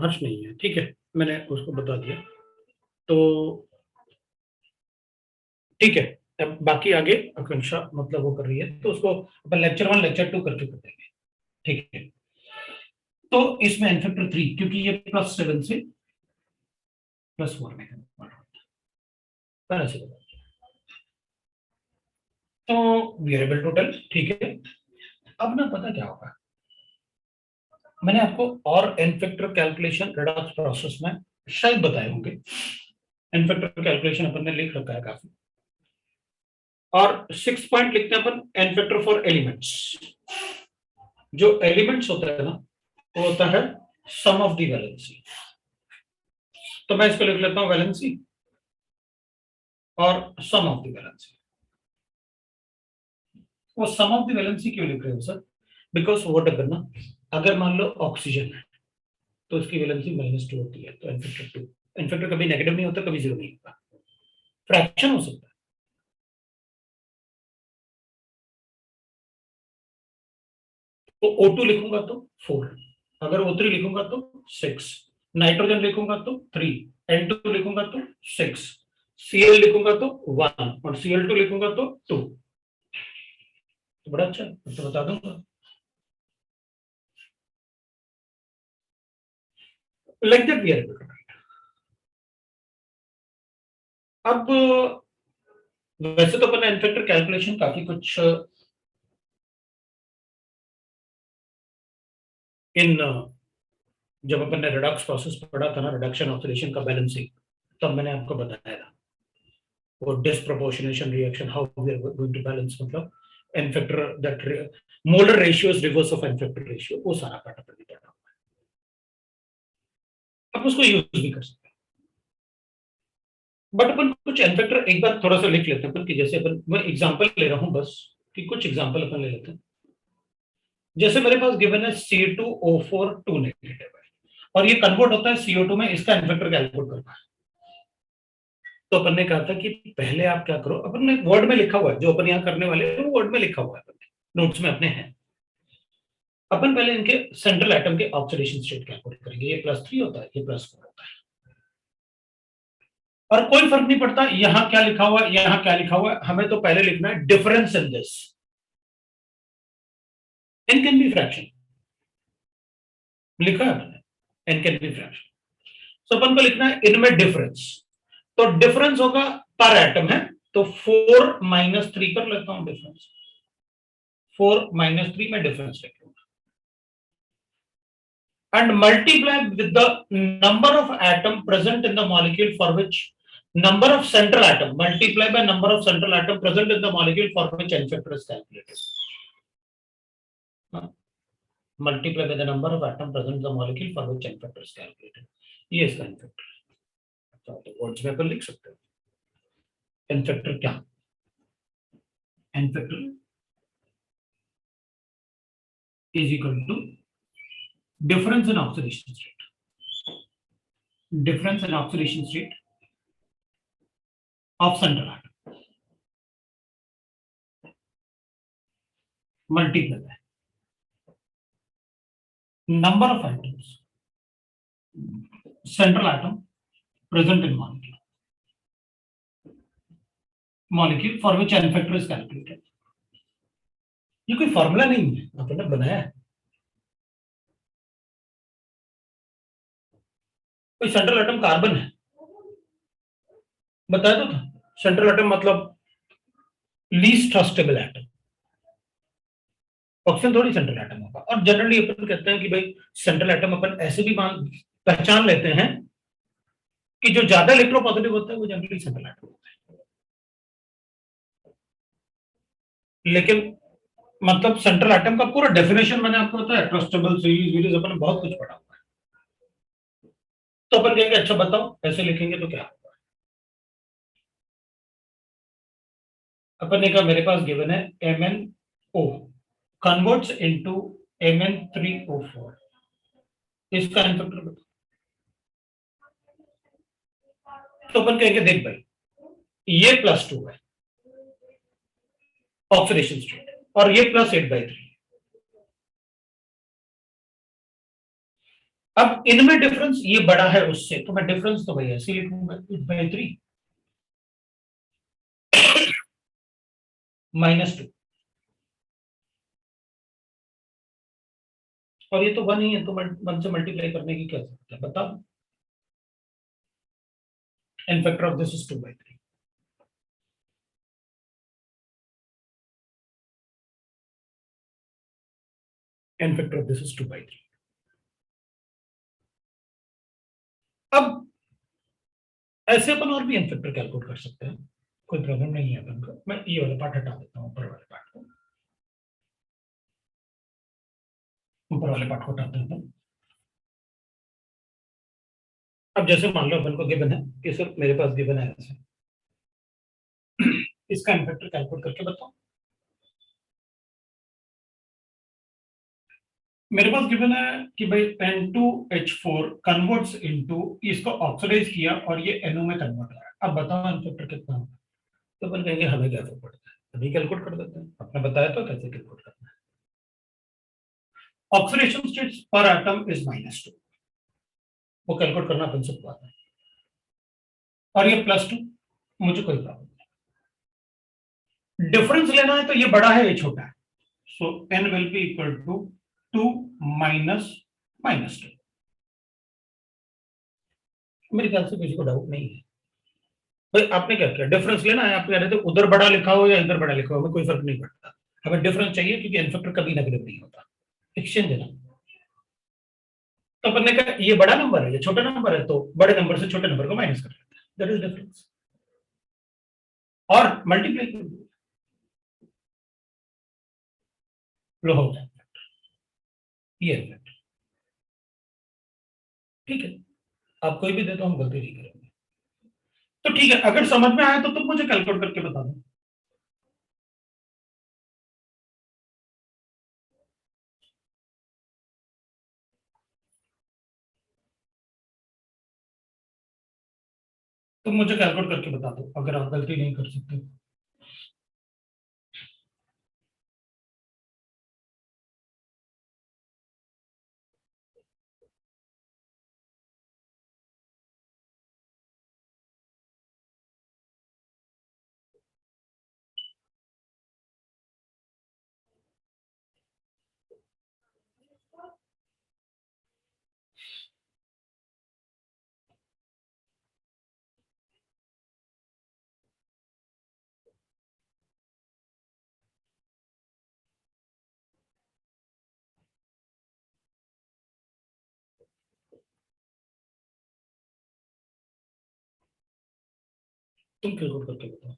हर्ष नहीं है, ठीक है, मैंने उसको बता दिया। तो ठीक है, अब बाकी आगे आकांक्षा मतलब वो कर रही है, तो उसको अपन लेक्चर 1 लेक्चर 2 करके कर देंगे, ठीक है। तो इसमें n फैक्टर 3, क्योंकि ये +7 से +4 में कन्वर्ट होता है, ऐसे तो वेरिएबल टोटल, ठीक है। अब ना पता क्या होगा, मैंने आपको और n factor calculation redox process में शायद बताए होंगे। एन फैक्टर कैलकुलेशन अपन ने लिख रखा है काफी, और 6 पॉइंट लिखते हैं अपन एन फैक्टर फॉर एलिमेंट्स। जो एलिमेंट्स होता है ना, वो होता है सम ऑफ द वैलेंसी। तो मैं इसको लिख लेता हूं वैलेंसी और सम ऑफ द वैलेंसी। वो सम ऑफ द वैलेंसी क्यों लिख रहे हो सर? बिकॉज व्हाट अगर ना, अगर मान लो ऑक्सीजन है तो उसकी वैलेंसी -2 होती है, तो एन फैक्टर 2। एन फैक्टर कभी नेगेटिव नहीं होता, कभी जीरो नहीं होता, फ्रैक्शन हो सकता है। तो O2 लिखूंगा तो 4, अगर O3 लिखूंगा तो 6, नाइट्रोजन लिखूंगा तो 3, N2 लिखूंगा तो 6, Cl लिखूंगा तो 1 और Cl2 लिखूंगा तो 2। तो बड़ा अच्छा है, तो बता दूंगा लाइक दैट वी आर। अब वैसे तो अपन एन फैक्टर कैलकुलेशन काफी कुछ इन जब अपन ने रिडक्स प्रोसेस पढ़ा था ना, रिडक्शन ऑक्सीडेशन का बैलेंसिंग, तब मैंने आपको बताया था वो disproportionation reaction, how we are going to balance, मतलब N factor that molar ratio is reverse of N factor ratio, वो सारा पार्ट अपन ने पढ़ा। आप उसको यूज भी कर सकते हैं, बट अपन कुछ एन फैक्टर एक बार थोड़ा सा लिख लेते हैं अपन कि जैसे अपन, मैं एग्जांपल ले रहा हूं बस, कि कुछ एग्जांपल अपन ले लेते हैं। जैसे मेरे पास गिवन है C2O4 2 नेगेटिव है, और ये कन्वर्ट होता है CO2 में, इसका एन फैक्टर कैलकुलेट करना है। तो अपन ने कहा था कि पहले आप क्या करो, अपन ने वर्ड में लिखा हुआ है, जो अपन यहाँ करने वाले हैं वो वर्ड में लिखा हुआ है, अपन ने नोट्स में अपने हैं। अपन पहले इनके सेंट्रल एटम के ऑक्सीडेशन स्टेट कैलकुलेट करेंगे। ये +3 होता है, ये +4 होता है, और कोई फर्क नहीं पड़ता यहां क्या लिखा हुआ है, यहां क्या लिखा हुआ है, हमें तो पहले लिखना है difference in this. N can be fraction लिखा है मैंने, एन कैन बी फ्रैक्शन। तो अपन को लिखना है इनमें डिफरेंस, तो डिफरेंस होगा पर एटम है, तो 4 - 3 पर लेता हूं डिफरेंस, 4 - 3 में डिफरेंस लिख लूंगा, and multiply with the number of atom present in the molecule for which number of central atom, multiply by number of central atom present in the molecule for which n factor is calculated. Multiply by the number of atom present in the molecule for which n factor is calculated. ये इसका n factor, तो words में अपन लिख सकते हैं n factor क्या, n factor is equal to difference in oxidation state, difference in oxidation state of central atom multiply by number of atoms central atom present in molecule for which n factor is calculated. ये कोई formula नहीं है, आपने बनाया है। कोई central atom carbon है, बताया तो था, सेंट्रल एटम मतलब लीस्ट ट्रस्टेबल एटम, ऑक्सीजन थोड़ी सेंट्रल एटम होगा। और जनरली अपन कहते हैं कि भाई सेंट्रल एटम अपन ऐसे भी पहचान लेते हैं कि जो ज्यादा इलेक्ट्रोपॉजिटिव होता है वो जनरली सेंट्रल एटम होता है। लेकिन मतलब सेंट्रल एटम का पूरा डेफिनेशन मैंने आपको बताया, ट्रस्टेबल सीरीज अपन बहुत कुछ पढ़ा हुआ है। तो अपन कहेंगे अच्छा बताओ ऐसे लिखेंगे तो क्या होगा, अपन ने कहा मेरे पास गिवन है MnO कन्वर्ट्स इनटू Mn3O4, इसका एन फैक्टर बताओ। तो अपन कहेंगे देख भाई ये +2 है ऑक्सीडेशन स्टेट, और ये +8/3। अब इनमें डिफरेंस ये बड़ा है उससे, तो मैं डिफरेंस तो भाई ऐसे लिखूंगा, -3 -2, और ये तो 1 ही है, तो 1 से मल्टीप्लाई करने की क्या जरूरत है बताओ। n factor of this is 2/3. n factor of this is 2/3. अब ऐसे अपन और भी n फैक्टर कैलकुलेट कर सकते हैं, कोई प्रॉब्लम नहीं है अपन को। मैं ये वाला पार्ट हटा देता हूँ, ऊपर वाले पार्ट को, ऊपर वाले पार्ट को हटाते हैं। अब जैसे मान लो अपन को गिवन है कि सर मेरे पास गिवन है ऐसे, इसका n फैक्टर कैलकुलेट करके बताओ। मेरे पास गिवन है कि भाई N2H4 कन्वर्ट्स इनटू, इसको ऑक्सीडाइज किया और ये NO में कन्वर्ट हो रहा है। अब बताओ n फैक्टर कितना होगा, तो अपन कहेंगे हमें क्या फर्क पड़ता है, अभी कैलकुलेट कर देते हैं, आपने बताया तो कैसे कैलकुलेट करना है। ऑक्सीडेशन स्टेट्स पर एटम इज -2, वो कैलकुलेट करना अपन सबको आता है, और ये +2, मुझे कोई प्रॉब्लम नहीं। डिफरेंस लेना है तो ये बड़ा है ये छोटा है, so n will be equal to 2 minus -2। मेरे ख्याल से किसी को डाउट नहीं है। भाई आपने क्या किया, डिफरेंस लेना है, आप कह रहे थे उधर बड़ा लिखा हो या इधर बड़ा लिखा हो, हमें कोई फर्क नहीं पड़ता, हमें डिफरेंस चाहिए, क्योंकि n फैक्टर कभी नेगेटिव नहीं होता। एक्सचेंज है ना, तो अपन ने कहा ये बड़ा नंबर है ये छोटा नंबर है, तो बड़े नंबर से छोटे नंबर को माइनस कर लेते हैं, दैट इज डिफरेंस, और मल्टीप्लाई कर दो, लो हो जाए ये फैक्टर। ठीक है, आप कोई भी दे तो हम गलती नहीं करेंगे। तो ठीक है, अगर समझ में आया तो तुम मुझे कैलकुलेट करके बता दो। तुम मुझे कैलकुलेट करके बता दो अगर आप गलती नहीं कर सकते। तुम कैलकुलेट करके बताओ।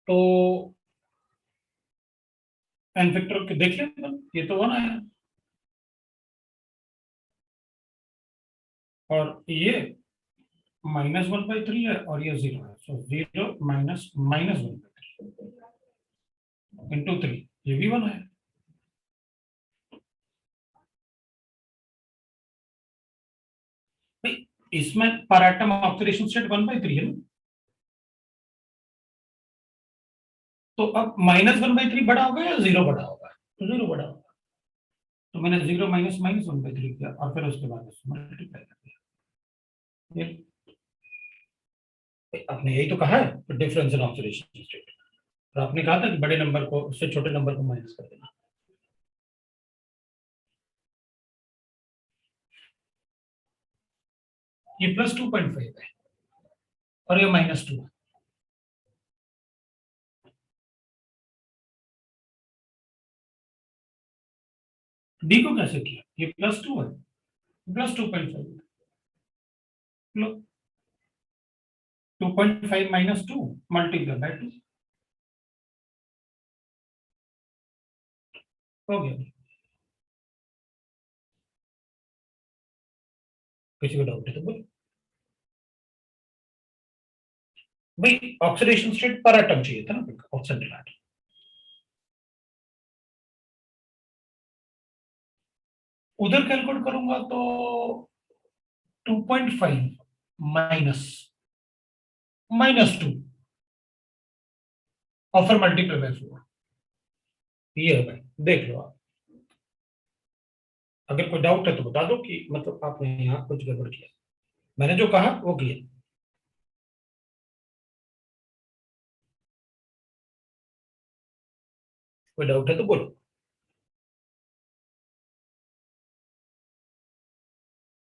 तो एन फैक्टर देख लें, ये तो 1 आया, और ये -1/3 है, और ये 0 है, सो 0 माइनस -1/3। इंटू 3, ये भी 1 है। भाई इसमें पर एटम ऑक्सीडेशन स्टेट 1/3 है ना, तो अब -1/3 बड़ा होगा या 0 बड़ा होगा? तो 0 बड़ा होगा। तो मैंने 0 माइनस माइनस 1/3 किया और फिर उसके बाद मल्टीप्लाई कर दिया। आपने यही तो कहा है डिफरेंस इन ऑक्सीडेशन स्टेट, और आपने कहा था कि बड़े नंबर को उससे छोटे नंबर को माइनस कर देना। ये +2.5 है और ये -2 है। डी को कैसे किया? ये +2 है, +2.5, 2.5 -2 मल्टीप्लाई बाय 2 हो गया। किसी को डाउट है तो बोलो। भाई ऑक्सीडेशन स्टेट पर एटम चाहिए था ना ऑक्सीजन एटम। उधर कैलकुलेट करूंगा तो 2.5 माइनस -2 और फिर मल्टीप्लाई बाय 4। ये है भाई, देख लो आप। अगर कोई डाउट है तो बता दो कि मतलब आपने यहाँ कुछ गड़बड़ किया। मैंने जो कहा वो किया। कोई डाउट है तो बोलो।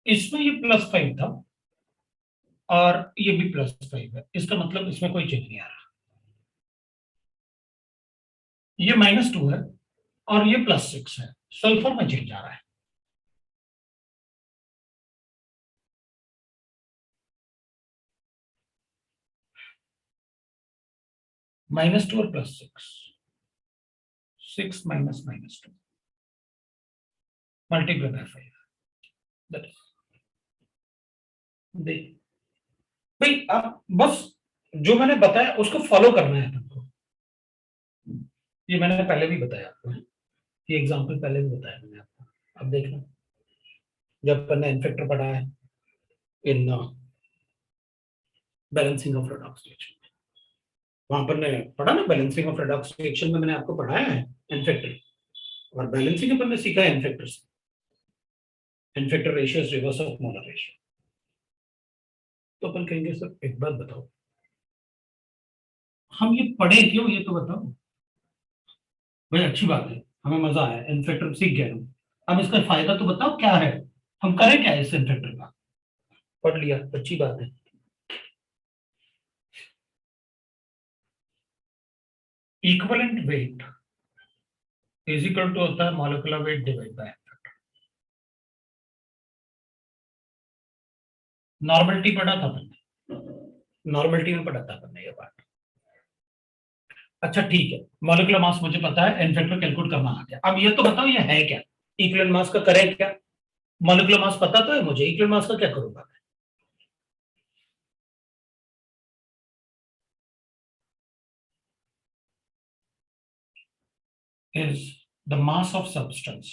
इसमें ये +5 था और ये भी +5 है, इसका मतलब इसमें कोई चेंज नहीं आ रहा। ये -2 है और ये +6 है, सल्फर में चेंज आ रहा है। -2 और +6, 6 minus -2 multiply by 5। That is भाई आप बस जो मैंने बताया उसको फॉलो करना है तुमको। ये मैंने पहले भी बताया आपको, ये एग्जांपल पहले भी बताया मैंने आपको। अब देखना, जब अपन ने इनफेक्टर पढ़ा है in balancing of redox reaction, वहां पर ने पढ़ा ना बैलेंसिंग ऑफ रेडॉक्स रिएक्शन में मैंने आपको पढ़ाया है इनफेक्टर, और बैलेंसिंग अपन ने सीखा है इनफेक्टर से। N factor ratio is reverse of molar ratio. तो अपन कहेंगे सर एक बात बताओ, हम ये पढ़े क्यों, ये तो बताओ भाई। अच्छी बात है, हमें मजा आया, इनफेक्टर सीख गए हम। अब इसका फायदा तो बताओ क्या है, हम करें क्या इस इनफेक्टर का? पढ़ लिया, अच्छी बात है। Equivalent weight is equal to होता है molecular weight divide by normality. पढ़ा था अपन, नॉर्मलिटी में पढ़ा था अपन ने ये बात। अच्छा ठीक है, मॉलिक्यूलर मास मुझे पता है, इनफेक्टर कैलकुलेट करना आ गया। अब ये तो बताओ ये है क्या, इक्विवेलेंट मास का करें क्या? मॉलिक्यूलर मास पता तो है मुझे, इक्विवेलेंट मास का क्या करूंगा? is the mass of substance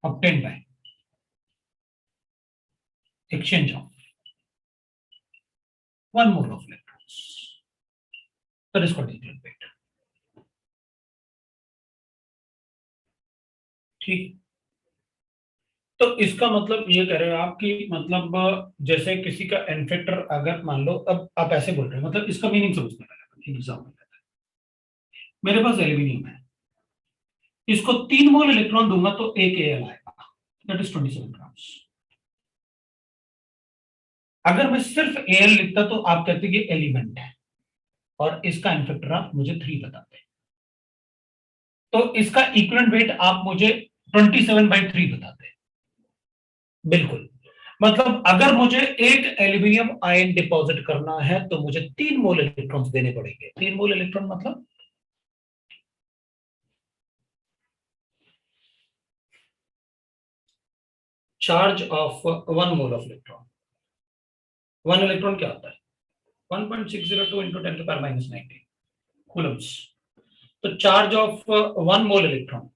obtained by exchange of 1 mole of electrons. That is called equivalent weight. ठीक, तो इसका मतलब ये कह रहे हो आप कि मतलब जैसे किसी का इन्फेक्टर अगर मान लो, अब आप ऐसे बोल रहे हैं, मतलब इसका मीनिंग समझने का एग्जाम्पल लेते हैं। मेरे पास एल्यूमिनियम है, इसको 3 मोल इलेक्ट्रॉन दूंगा तो 1 Al आएगा, दैट इज 27 ग्राम्स। अगर मैं सिर्फ Al लिखता तो आप कहते ये एलिमेंट है, और इसका इन्फेक्टर आप मुझे 3 बताते, तो इसका इक्विवेलेंट वेट आप मुझे 27/3 बताते। बिल्कुल, मतलब अगर मुझे एक एल्यूमिनियम आयन डिपॉजिट करना है तो मुझे 3 मोल इलेक्ट्रॉन्स देने पड़ेंगे। 3 मोल इलेक्ट्रॉन मतलब charge of 1 mole of electron. 1 electron क्या होता है? 1.602 into 10 to the power minus 19 coulombs. तो चार्ज ऑफ 1 मोल इलेक्ट्रॉन,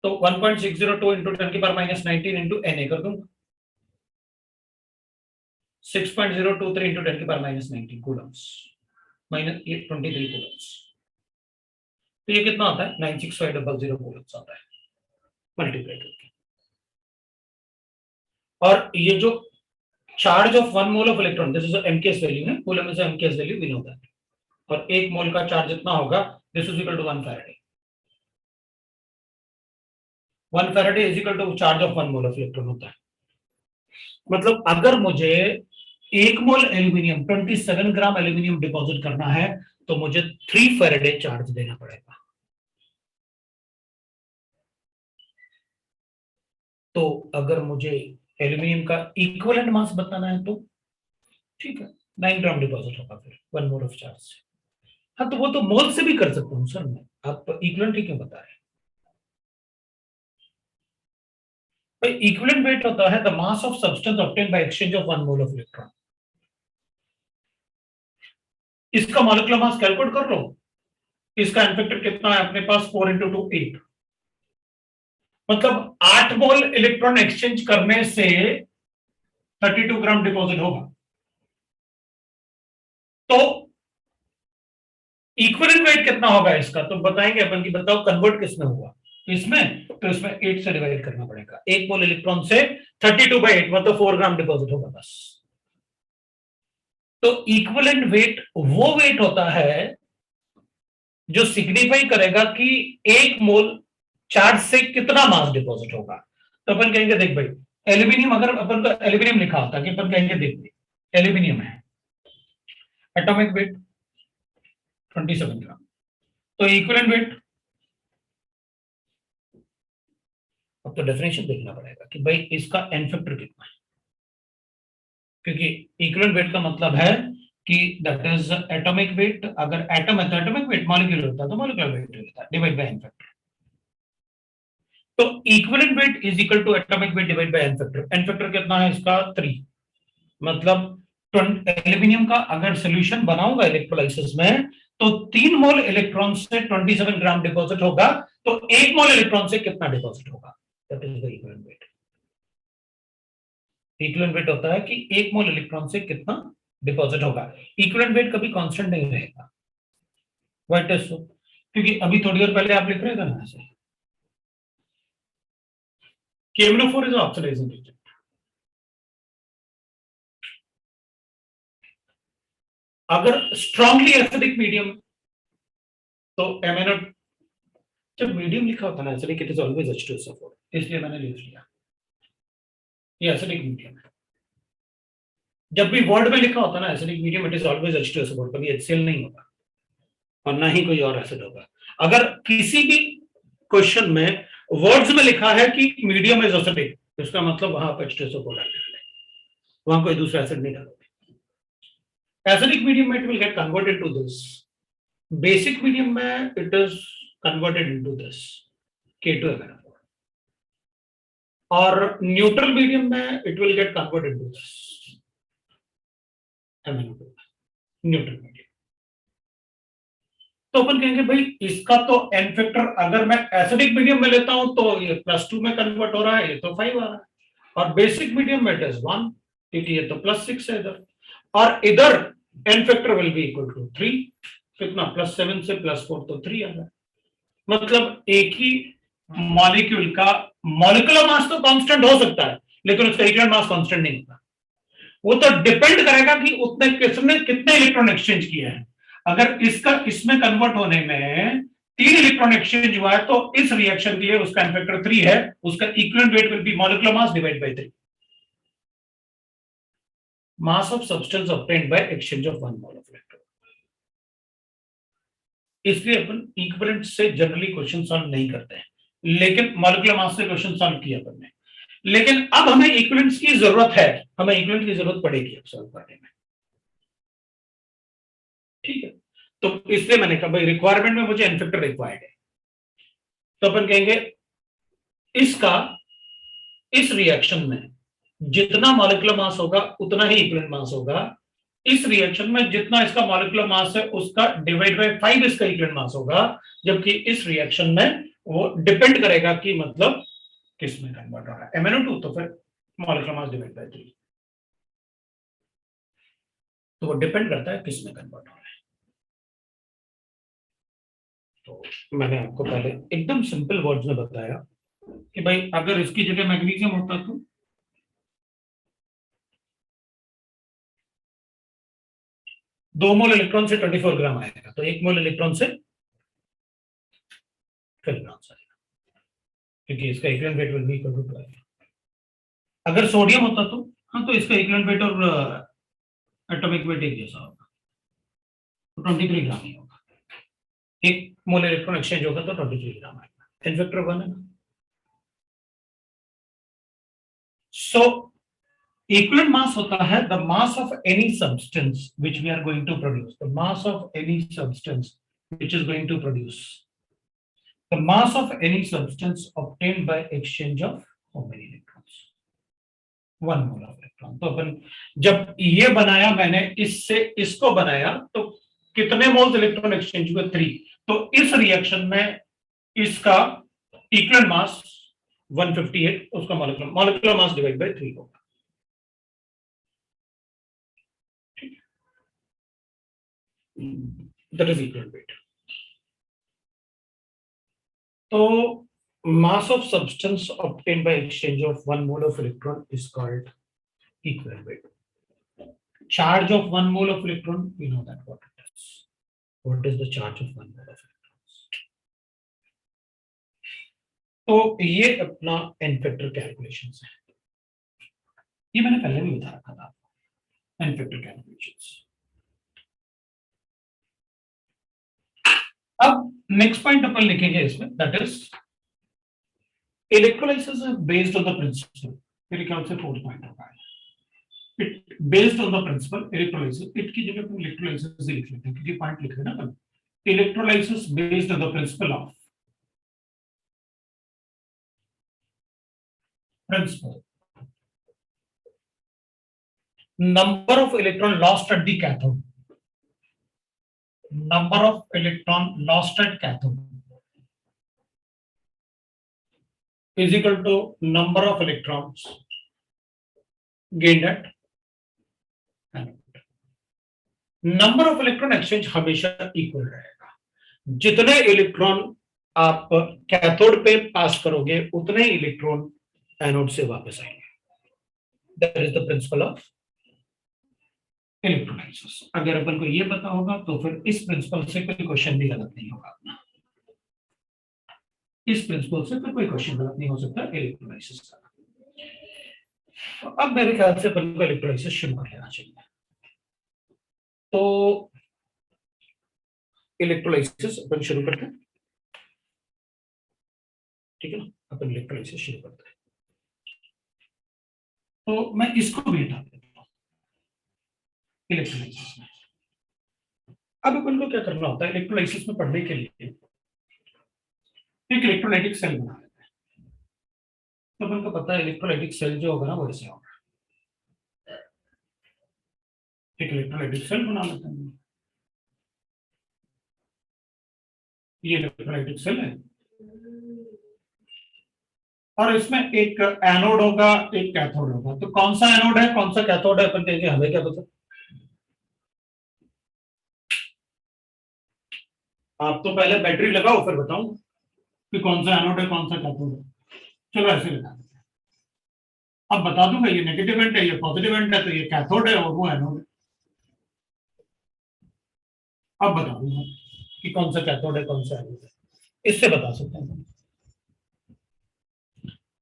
तो 1.602 into 10 की पावर माइनस 19 into Na कर दूंगा, 6.023 into 10 की power minus 19 Coulomb's, minus 23 Coulomb's. तो ये कितना आता है? 96500 कूलम्स आता है मल्टीप्लाई करके। और ये जो charge of 1 mole of electron, this is MKS value है, coulomb is MKS value, we know that. और 1 मोल का चार्ज जितना होगा, this is equal to 1 faraday. 1 faraday is equal to charge of 1 mole of electron होता है। मतलब अगर मुझे 1 mole aluminium 27 gram aluminium deposit करना है तो मुझे 3 फैराडे चार्ज देना पड़ेगा। तो अगर मुझे एल्यूमिनियम का इक्विवेलेंट मास बताना है तो ठीक है, 9 ग्राम डिपॉजिट होगा फिर 1 मोल ऑफ चार्ज से। हाँ, तो वो तो मोल से भी कर सकता हूँ सर मैं, आप इक्विवेलेंट ही क्यों बता रहे हैं? भाई इक्विवेलेंट वेट होता है the mass of substance obtained by exchange of 1 mole of electron. इसका मॉलिक्यूलर मास कैलकुलेट कर लो, इसका एन फैक्टर कितना है अपने पास? 4 into 2 8। मतलब 8 मोल इलेक्ट्रॉन एक्सचेंज करने से 32 ग्राम डिपॉजिट होगा। तो इक्विवेलेंट वेट कितना होगा इसका? तो बताएंगे अपन की, बताओ कन्वर्ट किसमें हुआ इसमें? तो इसमें 8 से डिवाइड करना पड़ेगा। 1 मोल इलेक्ट्रॉन से 32/8 मतलब 4 ग्राम डिपॉजिट होगा बस। तो इक्विवेलेंट वेट वो वेट होता है जो सिग्निफाई करेगा कि 1 मोल चार्ज से कितना मास डिपॉजिट होगा। तो अपन कहेंगे देख भाई, एल्यूमिनियम, अगर अपन को एल्यूमिनियम लिखा होता कि अपन कहेंगे देख एल्यूमिनियम है, एटॉमिक वेट 27 ग्राम, तो इक्विवेलेंट वेट, अब तो डेफिनेशन देखना पड़ेगा कि भाई इसका एन फैक्टर कितना है, क्योंकि इक्विवेलेंट वेट का मतलब है कि दैट इज एटॉमिक वेट। अगर एटम है तो एटॉमिक वेट, मॉलिक्यूलर होता है तो मॉलिक्यूलर वेट होता है, डिवाइड बाय एन फैक्टर। तो equivalent weight is equal to atomic weight divide by n factor. N factor कितना है इसका? 3। मतलब एल्यूमिनियम का अगर सोल्यूशन बनाऊंगा इलेक्ट्रोलाइसिस में तो 3 मोल इलेक्ट्रॉन से 27 ग्राम डिपॉजिट होगा, तो 1 मोल इलेक्ट्रॉन से कितना डिपॉजिट होगा? That is the equivalent weight. Equivalent weight होता है कि 1 मोल इलेक्ट्रॉन से कितना डिपॉजिट होगा। इक्विवेलेंट वेट कभी कांस्टेंट नहीं रहेगा। Why it is so? क्योंकि अभी थोड़ी देर पहले आप लिख रहे थे ना ऐसे, KMnO4 is oxidizing agent. अगर स्ट्रांगली एसिडिक मीडियम तो MnO, जब मीडियम लिखा होता है ना acidic, it is always H2SO4, इसलिए मैंने लिख लिया ये एसिडिक मीडियम है। जब भी वर्ड में लिखा होता है ना acidic medium, it is always H2SO4, कभी HCl नहीं होगा और ना ही कोई और एसिड होगा। अगर किसी भी क्वेश्चन में वर्ड्स में लिखा है कि मीडियम इज एसिडिक, तो इसका मतलब वहां पर H2SO4 डालने वाले, वहां कोई दूसरा एसिड नहीं डालोगे। Acidic medium it will get converted to this. Basic medium में it is converted into this K2MnO4. और neutral medium में it will get converted to this MnO2, neutral medium। तो अपन कहेंगे भाई इसका तो एन फैक्टर अगर मैं एसिडिक मीडियम में लेता हूं तो ये +2 में कन्वर्ट हो रहा है, ये तो 5 आ रहा है, और बेसिक मीडियम में इट इज 1, क्योंकि ये तो +6 है इधर, और इधर n factor will be equal to 3। कितना? +7 से +4 तो 3 आ रहा है। मतलब एक ही मॉलिक्यूल का मॉलिक्यूलर मास तो कांस्टेंट हो सकता है, लेकिन उसका इक्विवेलेंट मास कांस्टेंट नहीं होता। वो तो डिपेंड करेगा कि उतने किसने कितने इलेक्ट्रॉन एक्सचेंज किए हैं। अगर इसका इसमें कन्वर्ट होने में 3 इलेक्ट्रॉन एक्सचेंज हुआ है तो इस रिएक्शन के लिए उसका एन फैक्टर 3 है, उसका equivalent weight will B molecular mass divide by 3, mass of substance obtained by exchange of 1 mole of electron. इसलिए अपन इक्विवेलेंट से जनरली क्वेश्चन सॉल्व नहीं करते हैं, लेकिन मॉलिक्यूलर मास से क्वेश्चन सॉल्व किया अपन ने। लेकिन अब हमें इक्विवेलेंट्स की जरूरत है, हमें इक्विवेलेंट की जरूरत पड़ेगी अब सॉल्व करने में, ठीक है। तो इसलिए मैंने कहा भाई रिक्वायरमेंट में मुझे एन फैक्टर रिक्वायर्ड है, तो अपन कहेंगे इसका इस रिएक्शन में जितना मॉलिक्यूलर मास होगा उतना ही इक्विवेलेंट मास होगा। इस रिएक्शन में जितना इसका मॉलिक्यूलर मास है उसका डिवाइड बाय 5 इसका इक्विवेलेंट मास होगा, जबकि इस रिएक्शन में वो डिपेंड करेगा कि मतलब किस में कन्वर्ट हो रहा है, MnO2 तो फिर मॉलिक्यूलर मास डिवाइड बाय 3, तो वो डिपेंड करता है किस में कन्वर्ट हो रहा है। तो मैंने आपको पहले एकदम सिंपल वर्ड्स में बताया कि भाई अगर इसकी जगह मैग्नीशियम होता तो 2 मोल इलेक्ट्रॉन से 24 ग्राम आएगा, तो 1 मोल इलेक्ट्रॉन से 12 ग्राम आएगा, क्योंकि इसका equivalent weight will be equal to 12। अगर सोडियम होता तो हाँ, तो इसका इक्विवेलेंट वेट और एटॉमिक वेट एक जैसा होगा, तो 23 ग्राम ही होगा। 1 मोल इलेक्ट्रॉन एक्सचेंज होगा तो 23 ग्राम आएगा, n फैक्टर 1 है ना। सो इक्विवेलेंट मास होता है the mass of any substance which we are going to produce, the mass of any substance which is going to produce, the mass of any substance obtained by exchange of how many electrons, 1 mole of electron. तो अपन जब ये बनाया मैंने, इससे इसको बनाया, तो कितने मोल्स इलेक्ट्रॉन एक्सचेंज हुए? 3। तो इस रिएक्शन में इसका इक्विवेलेंट मास 158, उसका मॉलिक्यूलर मास डिवाइड बाय 3 होगा। That is equivalent weight. So mass of substance obtained by exchange of 1 mole of electron is called equivalent weight. Charge of 1 mole of electron, we know that what it is. What is the charge of 1 mole of electrons? तो ये अपना n factor calculations है, ये मैंने पहले भी बता रखा था, n फैक्टर कैलकुलेशंस। अब नेक्स्ट पॉइंट अपन लिखेंगे इसमें, that is electrolysis based on the principle. मेरे ख्याल से 4th पॉइंट होगा, it based on the principle electrolysis. It की जगह हम इलेक्ट्रोलाइसिस लिख लेते हैं, क्योंकि पॉइंट लिख रहे हैं ना अपन, electrolysis based on the principle of number of electron lost at the cathode, number of electron lost at cathode is equal to number of electrons gained at anode. Number of electron exchange हमेशा equal रहेगा, जितने electron आप cathode पे पास करोगे उतने ही electron anode से वापस आएंगे। That is the principle of electrolysis. अगर अपन को ये पता होगा तो फिर इस प्रिंसिपल से कोई क्वेश्चन भी गलत नहीं होगा अपना, इस प्रिंसिपल से फिर कोई क्वेश्चन गलत नहीं हो सकता इलेक्ट्रोलाइसिस का। तो अब मेरे ख्याल से अपन को इलेक्ट्रोलाइसिस शुरू कर लेना चाहिए। तो इलेक्ट्रोलाइसिस अपन शुरू करते हैं, ठीक है ना। अपन इलेक्ट्रोलाइसिस शुरू करते हैं, तो मैं इसको भी हटा देता हूं इलेक्ट्रोलाइसिस में। अब अपन को क्या करना होता है इलेक्ट्रोलाइसिस में पढ़ने के लिए, एक इलेक्ट्रोलाइटिक सेल बना लेते हैं। तो अपन को पता है इलेक्ट्रोलाइटिक सेल जो होगा ना वो ऐसे होगा, एक इलेक्ट्रोलाइटिक सेल बना लेते हैं। ये इलेक्ट्रोलाइटिक सेल है और इसमें एक एनोड होगा, एक कैथोड होगा। तो कौन सा एनोड है कौन सा कैथोड है अपन कहेंगे, हमें क्या पता। आप तो पहले बैटरी लगाओ फिर बताऊं कि कौन सा एनोड है कौन सा कैथोड है। चलो ऐसे लगा देते हैं। अब बता दूंगा ये नेगेटिव एंड है ये पॉजिटिव एंड है, तो ये कैथोड है और वो एनोड है। अब बता दूंगा कि कौन सा कैथोड है कौन सा एनोड है, इससे बता सकते हैं।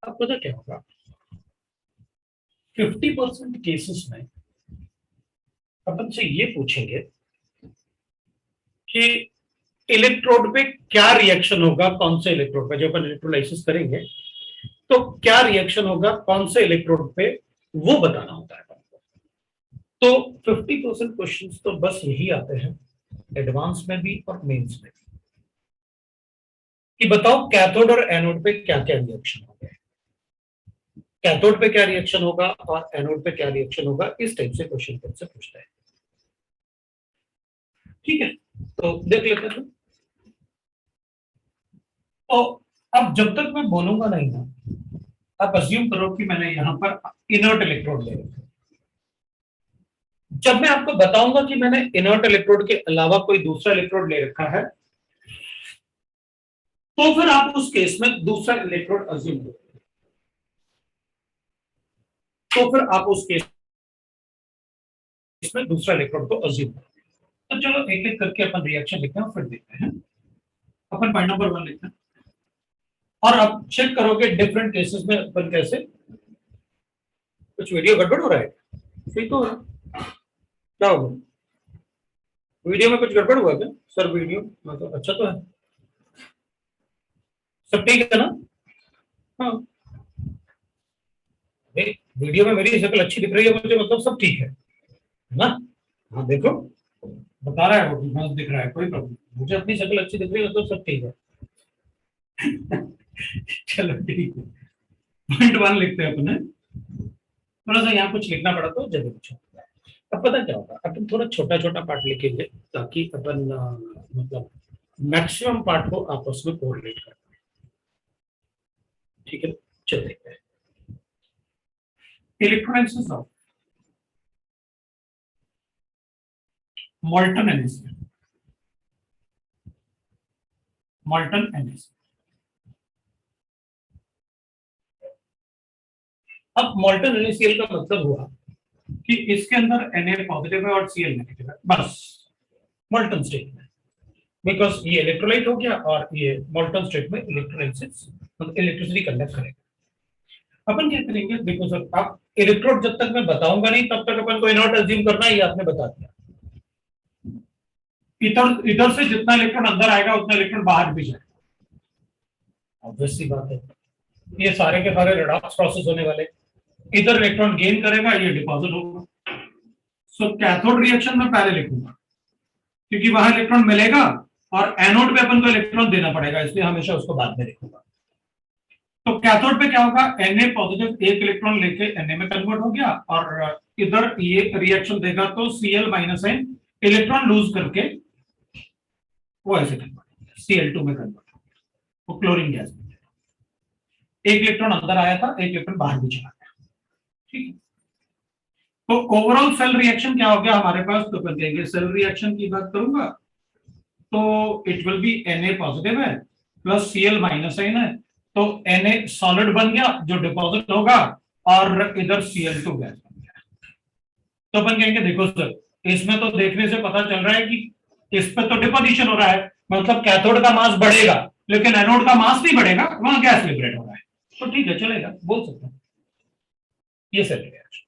अब पता क्या होगा, 50% केसेस में अपन से ये पूछेंगे कि इलेक्ट्रोड पे क्या रिएक्शन होगा, कौन से इलेक्ट्रोड पे, जब अपन इलेक्ट्रोलाइसिस करेंगे तो क्या रिएक्शन होगा कौन से इलेक्ट्रोड पे, वो बताना होता है। तो 50% क्वेश्चंस तो बस यही आते हैं एडवांस में भी और मेंस में भी, कि बताओ कैथोड और एनोड पे क्या क्या रिएक्शन हो गए। कैथोड पे क्या रिएक्शन होगा और एनोड पे क्या रिएक्शन होगा, इस टाइप से क्वेश्चन से पूछता है। ठीक है, तो देख लेते हैं। तो अब जब तक मैं बोलूंगा नहीं ना, आप अज्यूम करो कि मैंने यहां पर इनर्ट इलेक्ट्रोड ले रखा है। जब मैं आपको बताऊंगा कि मैंने इनर्ट इलेक्ट्रोड के अलावा कोई दूसरा इलेक्ट्रोड ले रखा है, तो फिर आप उस केस में दूसरा इलेक्ट्रोड अज्यूम करो। तो फिर आप उस केस में दूसरा इलेक्ट्रोड को अज्यूम करो। तो चलो एक एक करके अपन रिएक्शन लिखते हैं, फिर देखते हैं। अपन पॉइंट नंबर 1 लिखते हैं, और आप चेक करोगे डिफरेंट केसेस में अपन कैसे। कुछ वीडियो गड़बड़ हो रहा है? सही तो है। क्या होगा? वीडियो में कुछ गड़बड़ हुआ क्या सर? वीडियो मतलब अच्छा तो है, सब ठीक है ना? हाँ, वीडियो में मेरी शक्ल अच्छी दिख रही है मुझे, मतलब सब ठीक है ना? हाँ देखो, बता रहा है वो कि मस्त दिख रहा है, कोई प्रॉब्लम, मुझे अपनी शक्ल अच्छी दिख रही है मतलब सब ठीक है। चलो ठीक है, पॉइंट 1 लिखते हैं अपने। थोड़ा सा यहाँ कुछ लिखना पड़ा तो जल्दी पूछो। अब पता क्या होगा, अपन थोड़ा छोटा छोटा पार्ट लिखेंगे ताकि अपन मतलब मैक्सिमम पार्ट को आपस में कोरिलेट कर। ठीक है, चल देखते हैं। Electrolysis of molten NaCl, molten NaCl। अब molten NaCl का मतलब हुआ कि इसके अंदर Na पॉजिटिव है और Cl नेगेटिव है, बस molten स्टेट में। बिकॉज ये इलेक्ट्रोलाइट हो गया और ये molten स्टेट में इलेक्ट्रोलाइसिस मतलब इलेक्ट्रिसिटी कंडक्ट करेगा। अपन क्या करेंगे, देखो सर, आप इलेक्ट्रोड जब तक मैं बताऊंगा नहीं तब तक अपन को इनॉट अज्यूम करना है, ये आपने बता दिया। इधर इधर से जितना इलेक्ट्रॉन अंदर आएगा उतना इलेक्ट्रॉन बाहर भी जाएगा, ऑब्वियस सी बात है। ये सारे के सारे रेडॉक्स प्रोसेस होने वाले, इधर इलेक्ट्रॉन गेन करेगा, ये डिपॉजिट होगा। सो कैथोड रिएक्शन में पहले लिखूंगा क्योंकि वहां इलेक्ट्रॉन मिलेगा और एनोड पे अपन को इलेक्ट्रॉन देना पड़ेगा, इसलिए हमेशा उसको बाद में लिखूंगा। तो कैथोड पे क्या होगा, Na पॉजिटिव एक इलेक्ट्रॉन लेके Na में कन्वर्ट हो गया और इधर ये रिएक्शन देगा तो Cl minus N electron lose करके वो ऐसे कन्वर्ट Cl2 में कन्वर्ट हो गया, वो क्लोरीन गैस में। एक इलेक्ट्रॉन अंदर आया था, एक इलेक्ट्रॉन बाहर भी चला गया। ठीक है, तो ओवरऑल सेल रिएक्शन क्या हो गया हमारे पास, तो अपन कहेंगे सेल रिएक्शन की बात करूंगा तो it will be Na positive है प्लस Cl माइनस N है, तो Na सॉलिड बन गया जो डिपॉजिट होगा और इधर Cl2 गैस बन गया। तो अपन कहेंगे देखो सर, इसमें तो देखने से पता चल रहा है कि इस पे तो डिपोजिशन हो रहा है, मतलब कैथोड का मास बढ़ेगा लेकिन एनोड का मास नहीं बढ़ेगा, वहां गैस लिबरेट हो रहा है। तो ठीक है, चलेगा, बोल सकते हैं ये सेल रिएक्शन।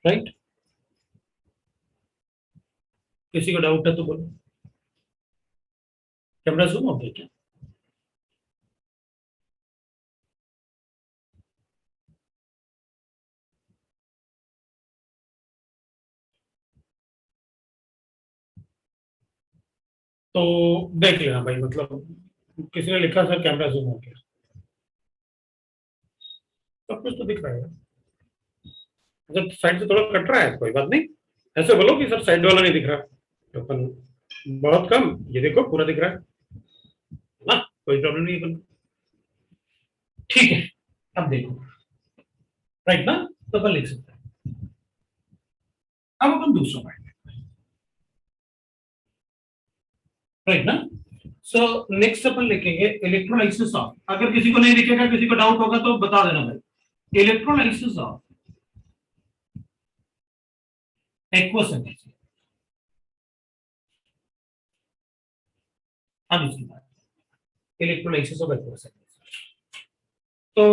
राइट, किसी को डाउट है तो बोलो। कैमरा जूम हो गया क्या? तो देख लेना भाई, मतलब किसी ने लिखा सर कैमरा जूम हो गया, सब कुछ तो दिख रहा है। जब साइड से थोड़ा कट रहा है कोई बात नहीं, ऐसे बोलो कि सर साइड वाला नहीं दिख रहा, तो अपन बहुत कम, ये देखो पूरा दिख रहा है ना, कोई प्रॉब्लम नहीं है। ठीक है, अब देखो, राइट ना, तो अपन लिख सकते हैं। अब अपन दूसरा पॉइंट, राइट ना। सो नेक्स्ट अपन लिखेंगे इलेक्ट्रोलाइसिस ऑफ, अगर किसी को नहीं दिखेगा, किसी को डाउट होगा तो बता देना भाई। Electrolysis of aqueous energy. अब इसकी बात, इलेक्ट्रोलाइसिस ऑफ एक्वस एनर्जी, तो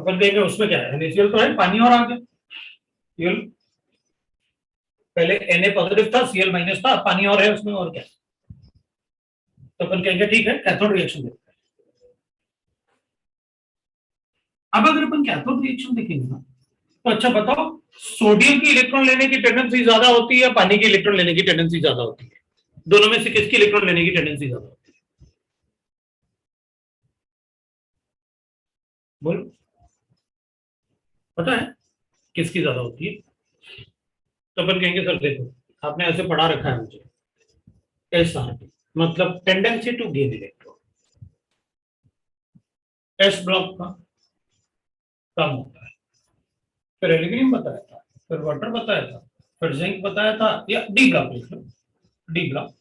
अपन कहेंगे उसमें क्या है, NaCl तो है, पानी और आगे Cl, पहले Na पॉजिटिव था, Cl माइनस था, पानी और है उसमें, और क्या। तो अपन कहेंगे ठीक है, कैथोड रिएक्शन देखते हैं। अब अगर अपन कैथोड रिएक्शन देखेंगे ना, तो अच्छा बताओ, सोडियम की इलेक्ट्रॉन लेने की टेंडेंसी ज्यादा होती है, पानी की इलेक्ट्रॉन लेने की टेंडेंसी ज्यादा होती है? दोनों में से किसकी इलेक्ट्रॉन लेने की टेंडेंसी ज्यादा होती है? बोलो, पता है किसकी ज्यादा होती है? तो अपन कहेंगे सर देखो, आपने ऐसे पढ़ा रखा है मुझे, एस आर टी मतलब tendency to gain electron, S block का कम होता है, फिर एल्यूमिनियम बताया था, फिर वाटर बताया था, फिर जिंक बताया था, या डी ब्लॉक लिख लो, डी ब्लॉक,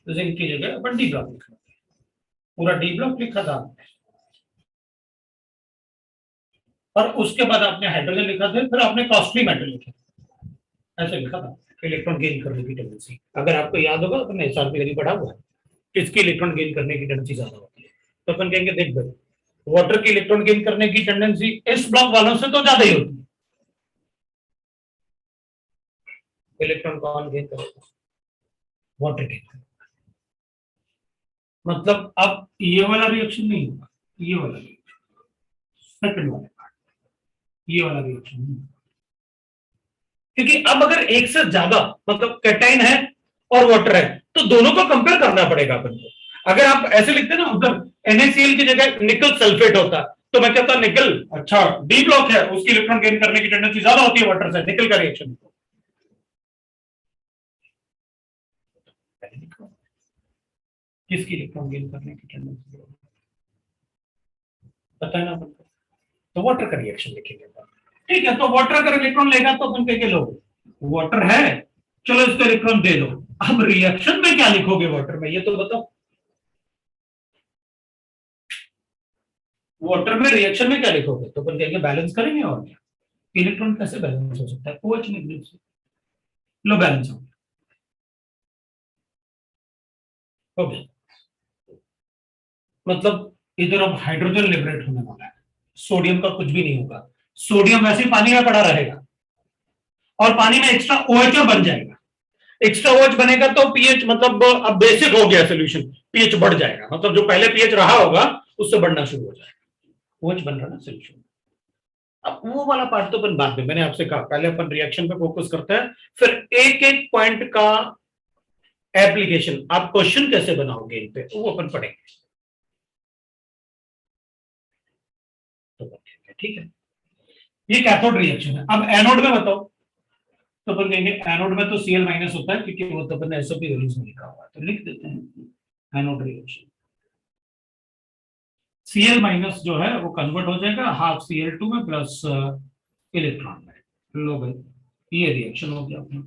जिंक की जगह अपन डी ब्लॉक लिख लो, पूरा डी ब्लॉक लिखा था। और उसके बाद आपने हाइड्रोजन लिखा था, फिर आपने कॉस्टली मेटल लिखा, ऐसे लिखा था इलेक्ट्रॉन गेन करने की टेंडेंसी। अगर आपको याद होगा तो एस आर पी पढ़ा हुआ है, किसकी इलेक्ट्रॉन गेन करने की टेंडेंसी ज्यादा होती है। तो अपन कहेंगे देख भाई, वाटर की इलेक्ट्रॉन गेन करने की टेंडेंसी इस ब्लॉक वालों से तो ज्यादा ही होती है। इलेक्ट्रॉन कौन गेन करेगा? Water gain. मतलब अब ये वाला रिएक्शन नहीं होगा, ये वाला रिएक्शन, सेकंड वाला पार्ट, ये वाला रिएक्शन नहीं, क्योंकि अब अगर एक से ज्यादा मतलब कैटाइन है और वाटर है, तो दोनों को कंपेयर करना पड़ेगा अपन को। अगर आप ऐसे लिखते ना उधर NaCl की जगह निकल सल्फेट होता, तो मैं कहता निकल अच्छा डी ब्लॉक है, उसकी इलेक्ट्रॉन गेन करने की टेंडेंसी ज्यादा होती है वाटर से, निकल का रिएक्शन। किसकी इलेक्ट्रॉन गेन करने की टेंडेंसी पता है ना अपन को, तो वाटर का रिएक्शन लिखेंगे। ठीक है, तो वाटर अगर इलेक्ट्रॉन लेगा तो अपन कहेंगे लो वाटर है, चलो इसको इलेक्ट्रॉन दे दो। अब रिएक्शन में क्या लिखोगे वाटर में, ये तो बताओ। वाटर में रिएक्शन में क्या लिखोगे, तो अपन कहेंगे बैलेंस करेंगे, और क्या, इलेक्ट्रॉन कैसे बैलेंस हो सकता है, OH नेगेटिव से, लो बैलेंस हो गया। मतलब इधर अब हाइड्रोजन लिबरेट होने वाला है, सोडियम का कुछ भी नहीं होगा, सोडियम वैसे ही पानी में पड़ा रहेगा, और पानी में एक्स्ट्रा OH बन जाएगा, एक्स्ट्रा OH बनेगा तो पीएच मतलब अब बेसिक हो गया सोल्यूशन, पीएच बढ़ जाएगा, मतलब जो पहले पीएच रहा होगा उससे बढ़ना शुरू हो जाएगा, OH बन रहा ना सोल्यूशन। अब वो वाला पार्ट तो अपन बाद में, मैंने आपसे कहा पहले अपन रिएक्शन पे फोकस करते हैं, फिर एक एक पॉइंट का एप्लीकेशन, आप क्वेश्चन कैसे बनाओगे इन पे वो अपन पढ़ेंगे। तो ठीक है, ये कैथोड रिएक्शन है। अब एनोड में बताओ, तो अपन कहेंगे एनोड में तो Cl माइनस होता है, क्योंकि वो तो अपन एसओपी वैल्यूज में लिखा हुआ है, तो लिख देते हैं एनोड रिएक्शन। Cl माइनस जो है वो कन्वर्ट हो जाएगा हाफ Cl2 में प्लस इलेक्ट्रॉन में, लो भाई ये रिएक्शन हो गया अपना।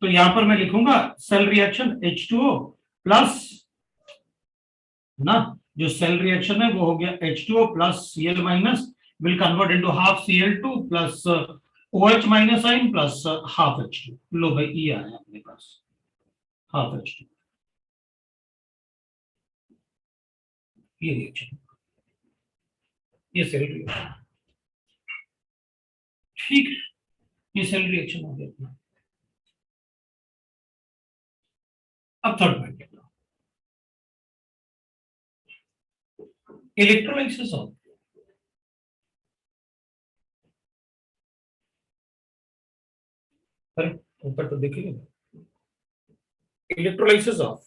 तो यहां पर मैं लिखूंगा सेल रिएक्शन H2O प्लस ना, जो सेल रिएक्शन है वो हो गया H2O plus Cl minus will convert into half Cl2 plus OH minus ion plus half H2। लो भाई ये आया अपने पास हाफ H2, ये रिएक्शन, ये सेल रिएक्शन, ठीक है, ये सेल रिएक्शन हो गया अपना। अब थर्ड पॉइंट इलेक्ट्रोलाइसिस ऑफ, अरे ऊपर तो देखिए, electrolysis of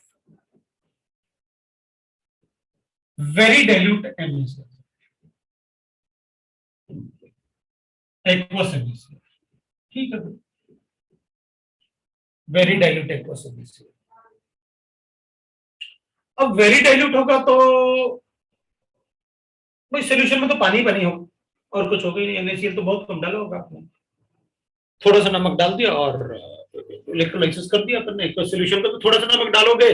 very dilute NaCl, aqueous NaCl, ठीक है, वेरी डाइल्यूट एक्वस NaCl। अब वेरी डाइल्यूट होगा तो भाई सोल्यूशन में तो पानी पानी हो और कुछ होगा ही नहीं, NaCl तो बहुत कम डाला होगा आपने, थोड़ा सा नमक डाल दिया और इलेक्ट्रोलाइसिस कर दिया अपन ने। तो सोल्यूशन में तो थोड़ा सा नमक डालोगे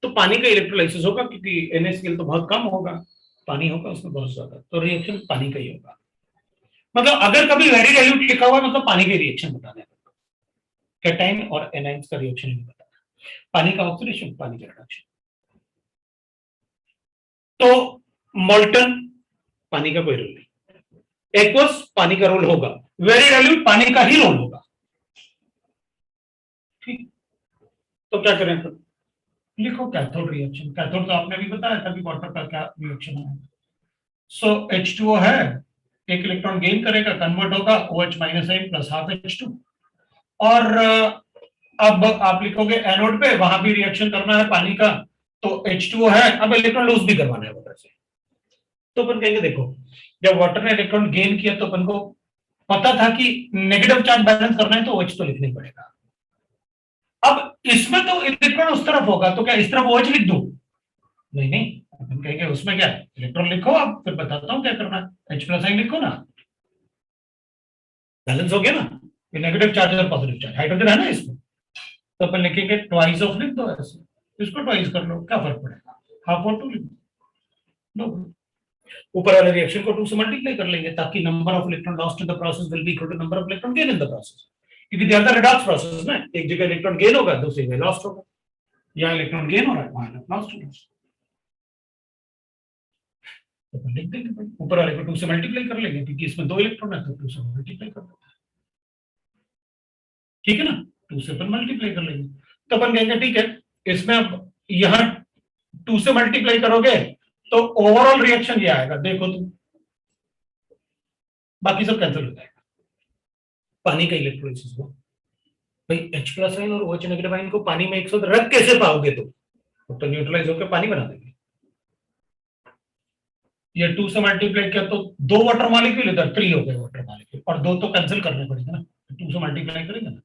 तो पानी का इलेक्ट्रोलाइसिस होगा, क्योंकि NaCl तो बहुत कम होगा, पानी होगा उसमें बहुत ज्यादा, तो रिएक्शन पानी का ही होगा। मतलब अगर कभी वेरी डाइल्यूट लिखा हुआ है मतलब पानी के रिएक्शन बताने, कैटाइन और एनाइंस का रिएक्शन नहीं बताना, पानी का ऑक्सीडेशन पानी का रिडक्शन। तो मोल्टन पानी का कोई रोल नहीं, एक्वस पानी का रोल होगा, वेरी डाइल्यूट पानी का ही रोल होगा, ठीक। तो क्या करें फिर, लिखो कैथोड रिएक्शन। कैथोड तो आपने भी बताया था कि वाटर का क्या रिएक्शन है। सो H2O है, एक इलेक्ट्रॉन गेन करेगा, कन्वर्ट होगा OH माइनस आइन प्लस हाफ H2, और अब आप लिखोगे एनोड पे, वहां भी रिएक्शन करना है पानी का, तो H2O है, अब इलेक्ट्रॉन लूज भी करवाना है वाटर से, तो अपन कहेंगे देखो, जब वाटर ने इलेक्ट्रॉन गेन किया तो अपन को पता था कि नेगेटिव चार्ज बैलेंस करना है तो OH तो लिखना ही पड़ेगा। अब इसमें तो इलेक्ट्रॉन उस तरफ होगा, तो क्या इस तरफ OH लिख दूं? नहीं नहीं, अपन कहेंगे उसमें क्या इलेक्ट्रॉन लिखो, अब फिर बताता हूं क्या करना है, H+ आइन लिखो ना, बैलेंस हो गया ना, ये नेगेटिव चार्ज और पॉजिटिव चार्ज, हाइड्रोजन है ना इसमें, तो अपन लिखेंगे ट्वाइस ऑफ लिख दो ऐसे, इसको ट्वाइस कर लो, क्या फर्क पड़ेगा, हाफ और 2 लिख दो, ऊपर वाले रिएक्शन को 2 से मल्टीप्लाई कर लेंगे ताकि number of electron lost in the process will be equal to number of electron gain in the process, क्योंकि they are the redox process ना, एक जगह इलेक्ट्रॉन गेन होगा दूसरी जगह लॉस्ट होगा, यहाँ इलेक्ट्रॉन गेन हो रहा है वहां लॉस्ट होगा, तो लिख देंगे ऊपर वाले को 2 से मल्टीप्लाई कर लेंगे क्योंकि इसमें 2 इलेक्ट्रॉन है तो 2 से मल्टीप्लाई कर देंगे, ठीक है ना, 2 से अपन मल्टीप्लाई कर लेंगे, तो अपन कहेंगे ठीक है, इसमें अब यहां 2 से मल्टीप्लाई करोगे तो ओवरऑल रिएक्शन ये आएगा, देखो तुम, बाकी सब कैंसिल हो जाएगा, पानी का इलेक्ट्रोलिसिस हुआ भाई, H+ आयन और OH नेगेटिव आयन को पानी में एक साथ रख कैसे पाओगे तुम, तो न्यूट्रलाइज होकर पानी बना देंगे, ये 2 से मल्टीप्लाई किया तो 2 वाटर मॉलिक्यूल इधर 3 हो गए वाटर मॉलिक्यूल, और 2 तो कैंसिल करने पड़ेंगे ना, 2 से मल्टीप्लाई करेंगे ना,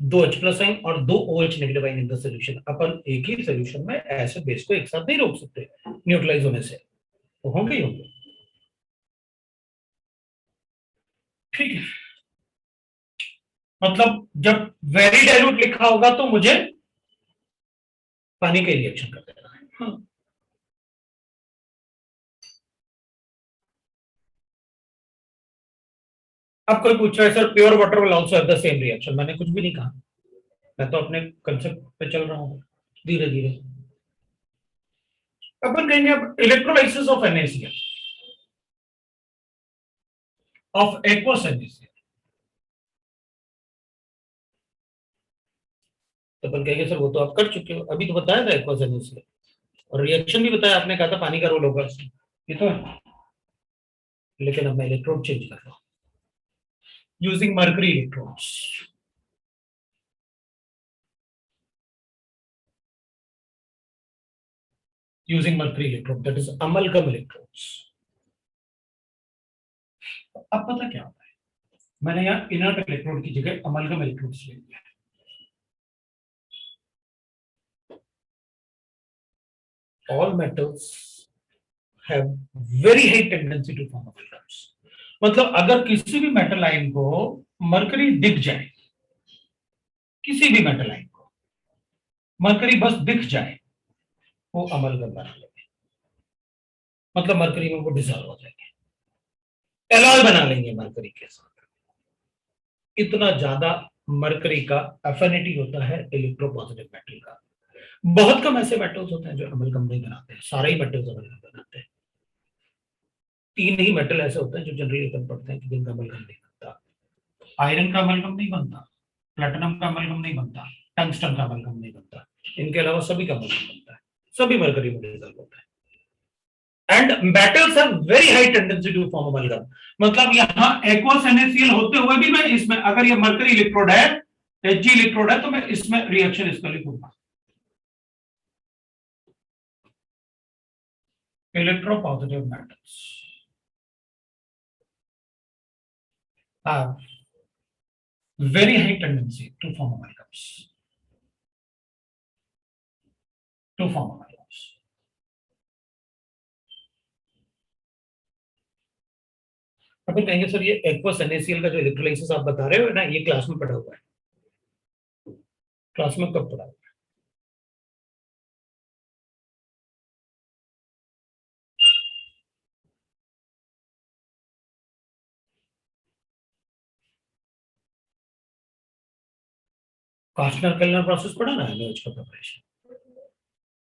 2 H+ आयन और 2 OH negative ion in the solution, अपन एक ही सॉल्यूशन में एसिड बेस को एक साथ नहीं रोक सकते न्यूट्रलाइज होने से, तो होंगे ही होंगे, ठीक है, मतलब जब वेरी डाइल्यूट लिखा होगा तो मुझे पानी का रिएक्शन कर देना है, हाँ। अब कोई पूछ रहा है sir pure water will also have the same reaction, मैंने कुछ भी नहीं कहा, मैं तो अपने कंसेप्ट पे चल रहा हूँ धीरे धीरे, अपन कहेंगे अब electrolysis of NaCl, of aqueous NaCl, तो अपन कहेंगे सर वो तो आप कर चुके हो, अभी तो बताया था एक्वस NaCl, और रिएक्शन भी बताया आपने, कहा था पानी का रोल होगा इसमें, ये तो है, लेकिन अब मैं इलेक्ट्रोड चेंज कर रहा हूँ using mercury electrodes, using mercury electrode, that is amalgam electrodes। अब पता क्या होता है, मैंने यहाँ इनर्ट इलेक्ट्रोड की जगह अमलगम इलेक्ट्रोड्स ले लिया, all metals have very high tendency to form amalgams, मतलब अगर किसी भी मेटल आयन को मरकरी दिख जाए, किसी भी मेटल आयन को मरकरी बस दिख जाए, वो अमलगम बना लेंगे, मतलब मरकरी में वो डिसॉल्व हो जाएंगे, एलॉय बना लेंगे मरकरी के साथ, इतना ज्यादा मरकरी का एफिनिटी होता है इलेक्ट्रोपॉजिटिव मेटल का, बहुत कम ऐसे मेटल्स होते हैं जो अमलगम नहीं बनाते हैं, सारे ही मेटल्स अमलगम बनाते हैं, 3 ही मेटल ऐसे होते हैं जो जनरली अपन पढ़ते हैं कि जिनका अमलगम नहीं बनता, आयरन का अमलगम नहीं बनता, प्लेटिनम का अमलगम नहीं बनता, टंगस्टन का अमलगम नहीं बनता, इनके अलावा सभी का अमलगम बनता है, सभी मरकरी में डिसॉल्व होता है, and metals have very high tendency to form amalgam, मतलब यहां एक्वस NaCl होते हुए भी मैं इसमें अगर ये मरकरी इलेक्ट्रोड है, Hg इलेक्ट्रोड है, तो मैं इसमें रिएक्शन इसका लिखूंगा, electropositive metals have very high tendency to form amalgams, to form amalgams। अभी कहेंगे सर ये एक्वस NaCl का जो इलेक्ट्रोलाइसिस आप बता रहे हो ना, ये क्लास में पढ़ा हुआ है, क्लास में कब पढ़ा हुआ है? कास्टनर केल्नर प्रोसेस पढ़ा ना NaOH का प्रिपरेशन,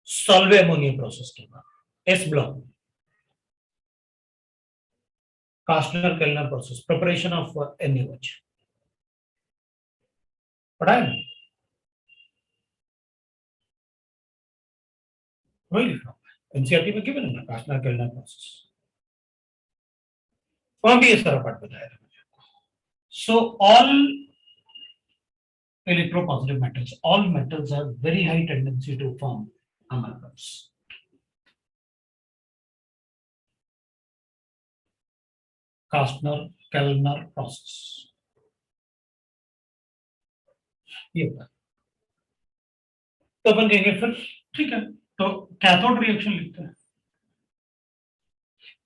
सॉल्वे अमोनिया प्रोसेस के बाद S block, Castner Kellner process preparation of NaOH पढ़ा है ना, वही लिखा हुआ है एनसीईआरटी में, गिवन है ना कास्टनर केल्नर प्रोसेस, वहां भी ये सारा पार्ट बताया था मुझे, so all electropositive metals, all metals have very high tendency to form amalgams, Castner Kellner process, ये होता है। तो अपन कहेंगे फिर ठीक है, तो कैथोड रिएक्शन लिखते हैं।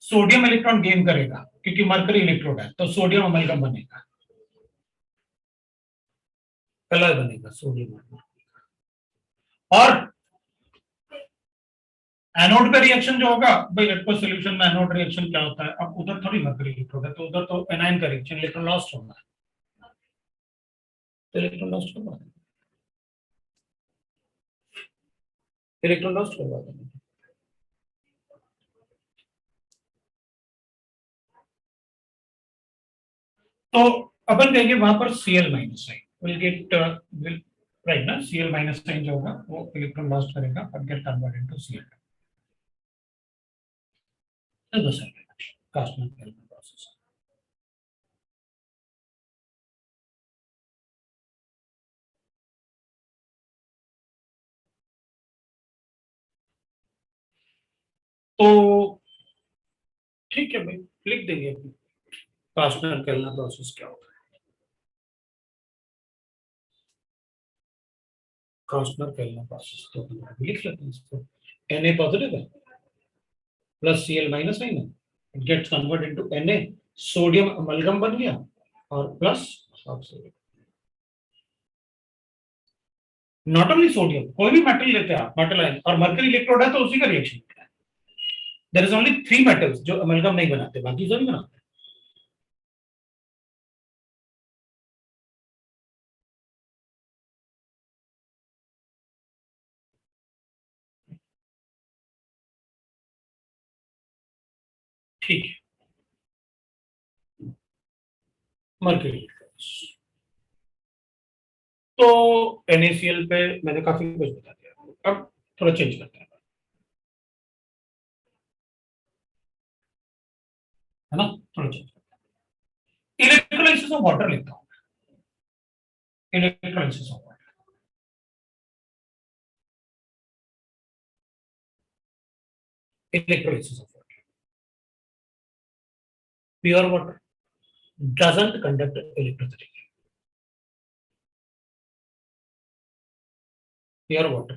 सोडियम इलेक्ट्रॉन गेन करेगा क्योंकि मरकरी इलेक्ट्रोड है, तो सोडियम अमलगम बनेगा, कलर बनेगा सोडियम। और एनोड का रिएक्शन जो होगा भाई, एक्वस सॉल्यूशन में एनोड रिएक्शन क्या होता है, अब उधर थोड़ी मरकरी इलेक्ट्रोड है, तो उधर तो एनायन का रिएक्शन, इलेक्ट्रॉन लॉस्ट होगा, तो इलेक्ट्रॉन लॉस्ट होगा, इलेक्ट्रॉन लॉस्ट करवा देंगे। तो अपन कहेंगे वहां पर Cl minus sign will get will, right ना, Cl माइनस साइन जो होगा वो इलेक्ट्रॉन लॉस्ट करेगा और गेट कन्वर्ट इनटू Cl। तो सर कास्टनर केल्विन प्रोसेस। तो ठीक है भाई, लिख देंगे कास्टनर केल्विन प्रोसेस क्या होता है। कास्टनर केल्विन प्रोसेस तो लिख लेते हैं इसको। Na पॉजिटिव है प्लस Cl माइनस साइन है, it gets convert into Na, sodium amalgam बन गया और plus half sodium. Not only sodium, कोई भी मेटल लेते हैं आप, मेटल आयन, और मरकरी इलेक्ट्रोड है तो उसी का रिएक्शन है। देयर इज ओनली 3 मेटल्स जो अमलगम नहीं बनाते, बाकी सभी बनाते हैं। ठीक है, मरकरी। तो NaCl पे मैंने काफी कुछ बता दिया, अब थोड़ा चेंज करते हैं, है ना, थोड़ा चेंज करते हैं। इलेक्ट्रोलाइसिस ऑफ वाटर लिखता हूँ, electrolysis of water, electrolysis of water, pure water doesn't conduct electricity, pure water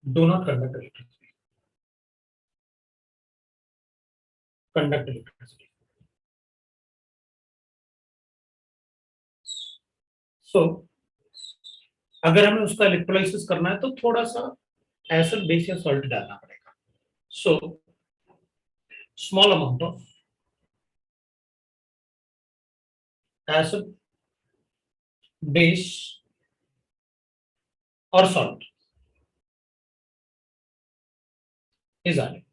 do not conduct electricity, conduct electricity. So अगर हमें उसका इलेक्ट्रोलाइसिस करना है तो थोड़ा सा एसिड बेस या सॉल्ट डालना पड़ेगा। So small amount of acid base और salt is added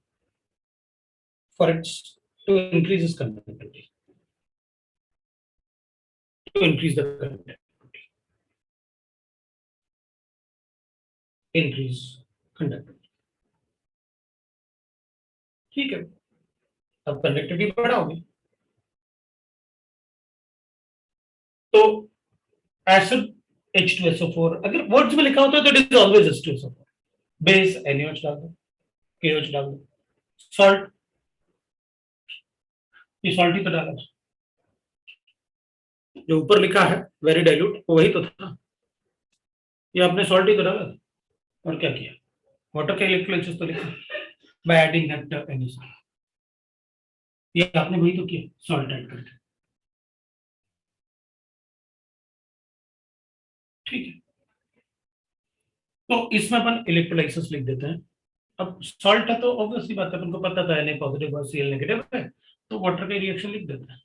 for its to increase its conductivity, to increase the conductivity, increase conductivity। ठीक है, अब कंडक्टिविटी बढ़ाओगे तो एसिड H2SO4, अगर वर्ड्स में लिखा होता है तो it is always H2SO4, base NaOH डाल दो, KOH डाल दो, सॉल्ट, ये सॉल्ट ही तो डाला, जो ऊपर लिखा है वेरी डाइल्यूट वो वही तो था, ये आपने सॉल्ट ही तो डाला और क्या किया, वाटर का इलेक्ट्रोलाइसिस तो लिखा बाय एडिंग दैट NaCl, ये आपने वही तो किया सॉल्ट ऐड करके। ठीक है, तो इसमें अपन इलेक्ट्रोलाइसिस लिख देते हैं। अब सॉल्ट है तो ऑब्वियसली बात है, अपन को पता था Na पॉजिटिव और Cl नेगेटिव है, तो वाटर का रिएक्शन लिख देते हैं।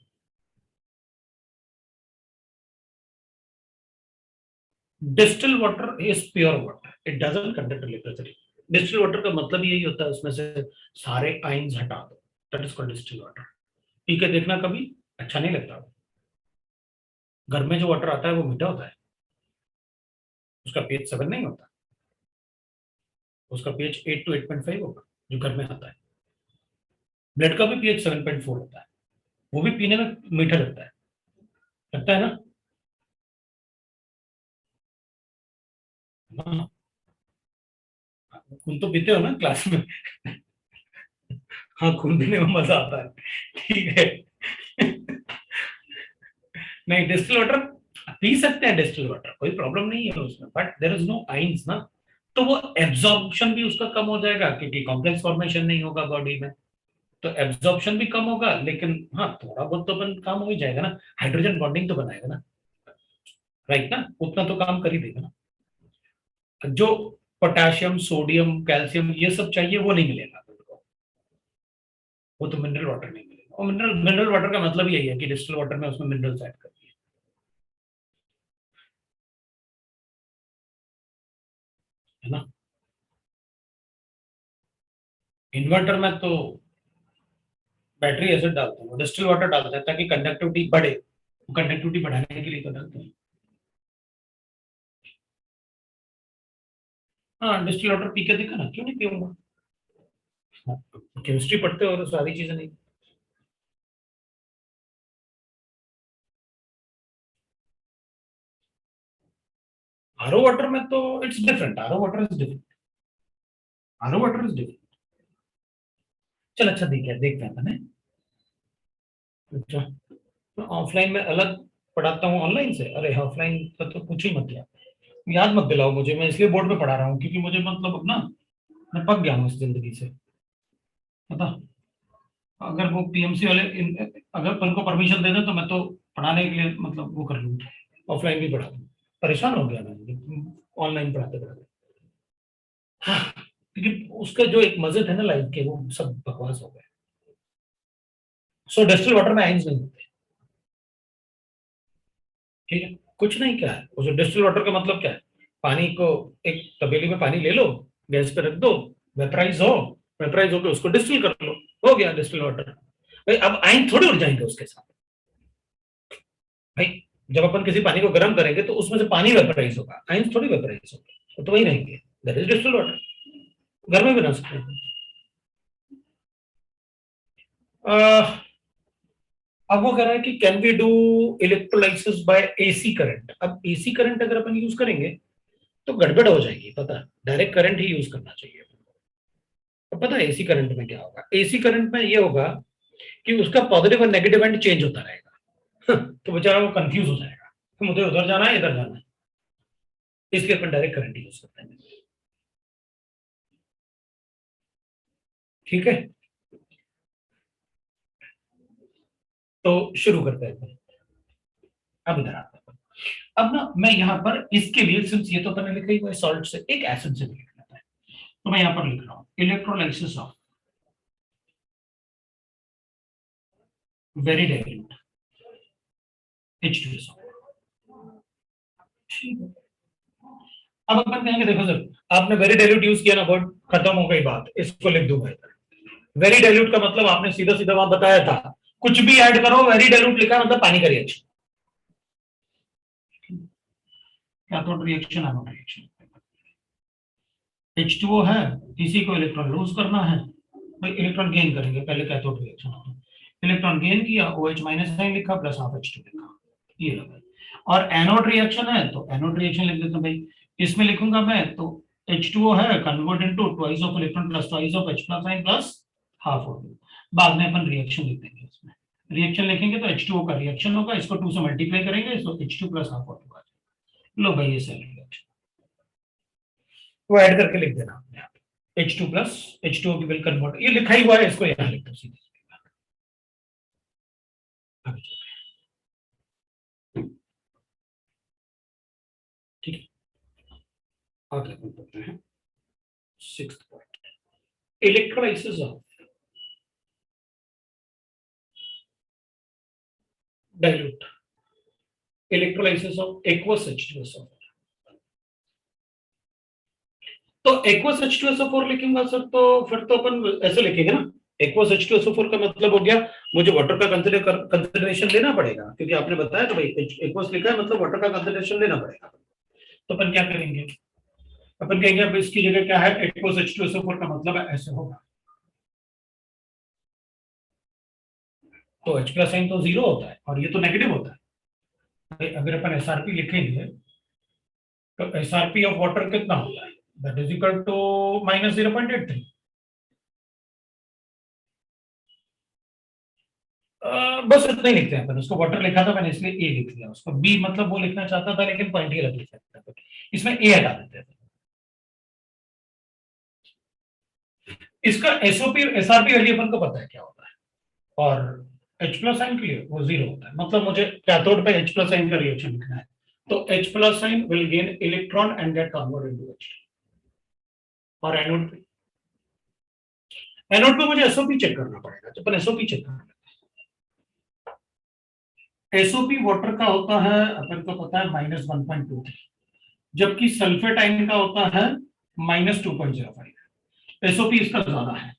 Distil water is pure water, it doesn't conduct electricity. Distil water का मतलब यही होता है उसमें से सारे आयंस हटा दो, that is called distil water. P के देखना, कभी अच्छा नहीं लगता। घर में जो वाटर आता है वो मीठा होता है, उसका पीएच 7 नहीं होता, उसका पीएच 8 to 8.5 होगा जो घर में आता है। ब्लड का भी पीएच 7.4 होता है, वो भी पीने में मीठा लगता है ना। हाँ, तुम तो पीते हो ना क्लास में। हाँ, खून पीने में मजा आता है, ठीक है। नहीं, डिस्टिल वाटर पी सकते हैं, डिस्टिल वाटर कोई प्रॉब्लम नहीं है उसमें, but there is no ions ना, तो वो एब्जॉर्प्शन भी उसका कम हो जाएगा क्योंकि कॉम्प्लेक्स फॉर्मेशन नहीं होगा बॉडी में, तो एब्जॉर्प्शन भी कम होगा, लेकिन हाँ थोड़ा बहुत तो अपन काम हो ही जाएगा ना, हाइड्रोजन बॉन्डिंग तो बनाएगा ना, राइट ना, उतना तो काम कर ही देगा ना। जो पोटेशियम, सोडियम, कैल्शियम ये सब चाहिए वो नहीं मिलेगा तुमको, वो तो मिनरल वाटर नहीं मिलेगा, और मिनरल मिनरल वाटर का मतलब यही है कि डिस्टिल वाटर में उसमें मिनरल्स ऐड कर दिए, है ना। इन्वर्टर में तो बैटरी एसिड डालते हैं, डिस्टिल वाटर डालते हैं ताकि कंडक्टिविटी बढ़े, कंडक्टिविटी बढ़ाने के लिए तो डालते हैं। हाँ, डिस्टिल वाटर पी के देखा ना, क्यों नहीं पीऊंगा, केमिस्ट्री पढ़ते हो तो सारी चीजें नहीं। आरओ वाटर में तो it's different, RO water is different, RO water is different. चल अच्छा, ठीक है, देखते हैं मैंने। अच्छा, तो ऑफलाइन में अलग पढ़ाता हूँ ऑनलाइन से, अरे ऑफलाइन का तो कुछ ही मत यार, याद मत दिलाओ मुझे, मैं इसलिए बोर्ड पे पढ़ा रहा हूँ क्योंकि मुझे मतलब अब ना, मैं पक गया हूँ इस जिंदगी से, पता। अगर वो पीएमसी वाले अगर उनको परमिशन दे दें तो मैं तो पढ़ाने के लिए मतलब वो कर लूँ, ऑफलाइन भी पढ़ा दूँ, परेशान हो गया मैं ऑनलाइन पढ़ाते पढ़ाते। हाँ, लेकिन उसका जो एक मजे थे ना लाइफ के, वो सब बकवास हो गए। सो डिस्टिल वाटर में आइंस नहीं होते, ठीक है, कुछ नहीं, क्या है उस डिस्टिल वाटर का मतलब क्या है, पानी को एक तपेली में पानी ले लो, गैस पे रख दो, वेपराइज हो, वेपराइज होकर उसको डिस्टिल कर लो, हो गया डिस्टिल वाटर। भाई अब आइन थोड़ी उड़ जाएंगे उसके साथ, भाई जब अपन किसी पानी को गर्म करेंगे तो उसमें से पानी वेपराइज होगा, आइंस थोड़ी वेपराइज होगा, तो वही रहेंगे, दैट इज डिस्टिल वाटर, घर में बना सकते हैं। अब वो कह रहा है कि can we do electrolysis by AC current, अब एसी करंट अगर अपन यूज करेंगे तो गड़बड़ हो जाएगी, पता, डायरेक्ट करंट ही यूज करना चाहिए। तो पता है एसी करंट में क्या होगा, एसी करंट में ये होगा कि उसका पॉजिटिव और नेगेटिव एंड चेंज होता रहेगा। तो बेचारा वो कंफ्यूज हो जाएगा कि मुझे उधर जाना है इधर जाना है, इसलिए अपन डायरेक्ट करंट यूज करते हैं, ठीक है। तो शुरू करते हैं, अब इधर आता है। अब ना मैं यहाँ पर इसके लिए, सिंस ये तो मैंने लिखा ही हुआ है सॉल्ट से, एक एसिड से भी लिख लेता है, तो मैं यहाँ पर लिख रहा हूँ electrolysis of very dilute H2SO। ठीक है, अब अपन कहेंगे देखो सर आपने वेरी डाइल्यूट यूज किया ना, वर्ड खत्म हो गई बात, इसको लिख दूंगा इधर। वेरी डाइल्यूट का मतलब आपने सीधा सीधा वहां बताया था, कुछ भी ऐड करो, वेरी डाइल्यूट लिखा मतलब पानी का reaction, cathode reaction, anode reaction. H2O है, इसी को इलेक्ट्रॉन लूज करना है, भाई इलेक्ट्रॉन गेन करेंगे, पहले कैथोड रिएक्शन होता है, इलेक्ट्रॉन गेन किया, OH माइनस साइन लिखा, प्लस हाफ H2 लिखा, ये लगा। और एनोड रिएक्शन है तो एनोड रिएक्शन लिख देते हैं भाई, इसमें लिखूंगा मैं तो H2O है, convert into twice of electron plus twice of H plus sign plus half O2, बाद में अपन रिएक्शन लिख देंगे इसमें, रिएक्शन लिखेंगे तो H2O का रिएक्शन होगा, इसको 2 से मल्टीप्लाई करेंगे तो H2 प्लस हाफ O2 आ जाएगा, लो भाई ये सेल रिएक्शन, वो ऐड करके लिख देना आपने यहाँ पे, H2 प्लस H2O की विल कन्वर्ट, ये लिखा ही हुआ है, इसको यहाँ लिख दो सीधे, ठीक है। आगे अपन पढ़ते हैं sixth point, electrolysis of dilute, electrolysis of aqueous H2SO। तो एक्वस H2SO4 लिखूंगा सर, तो फिर तो अपन ऐसे लिखेंगे ना, एक्वस H2SO4 का मतलब हो गया मुझे वाटर का कंसिडरेशन लेना पड़ेगा, क्योंकि आपने बताया तो भाई एक्वस लिखा है मतलब वाटर का कंसिडरेशन लेना पड़ेगा, तो अपन क्या करेंगे, अपन कहेंगे अब इसकी जगह क्या है, एक्वस H2SO4 का मतलब है ऐसे होगा, तो H प्लस साइन तो जीरो होता है और ये तो नेगेटिव होता है, अगर अपन SRP लिखेंगे तो SRP ऑफ वाटर कितना होता है, दैट इज इक्वल टू -0.83, बस इतना ही लिखते हैं अपन, उसको वाटर लिखा था मैंने इसलिए ए लिख दिया, उसको बी मतलब वो लिखना चाहता था लेकिन पॉइंट ही अलग लिख सकता था, इसमें ए हटा देते थे। इसका एसओपी एसआरपी वैल्यू अपन को पता है क्या होता है, और H प्लस साइन के लिए वो जीरो होता है, मतलब मुझे कैथोड पे H प्लस साइन का रिएक्शन लिखना है, तो H plus sign will gain electron and get converted into H, और एनोड पे मुझे एसओपी चेक करना पड़ेगा, तो अपन एसओपी चेक करना, एसओपी वाटर का होता है अपन को पता है -1.23, जबकि सल्फेट आयन का होता है -2.05। एसओपी इसका ज्यादा है,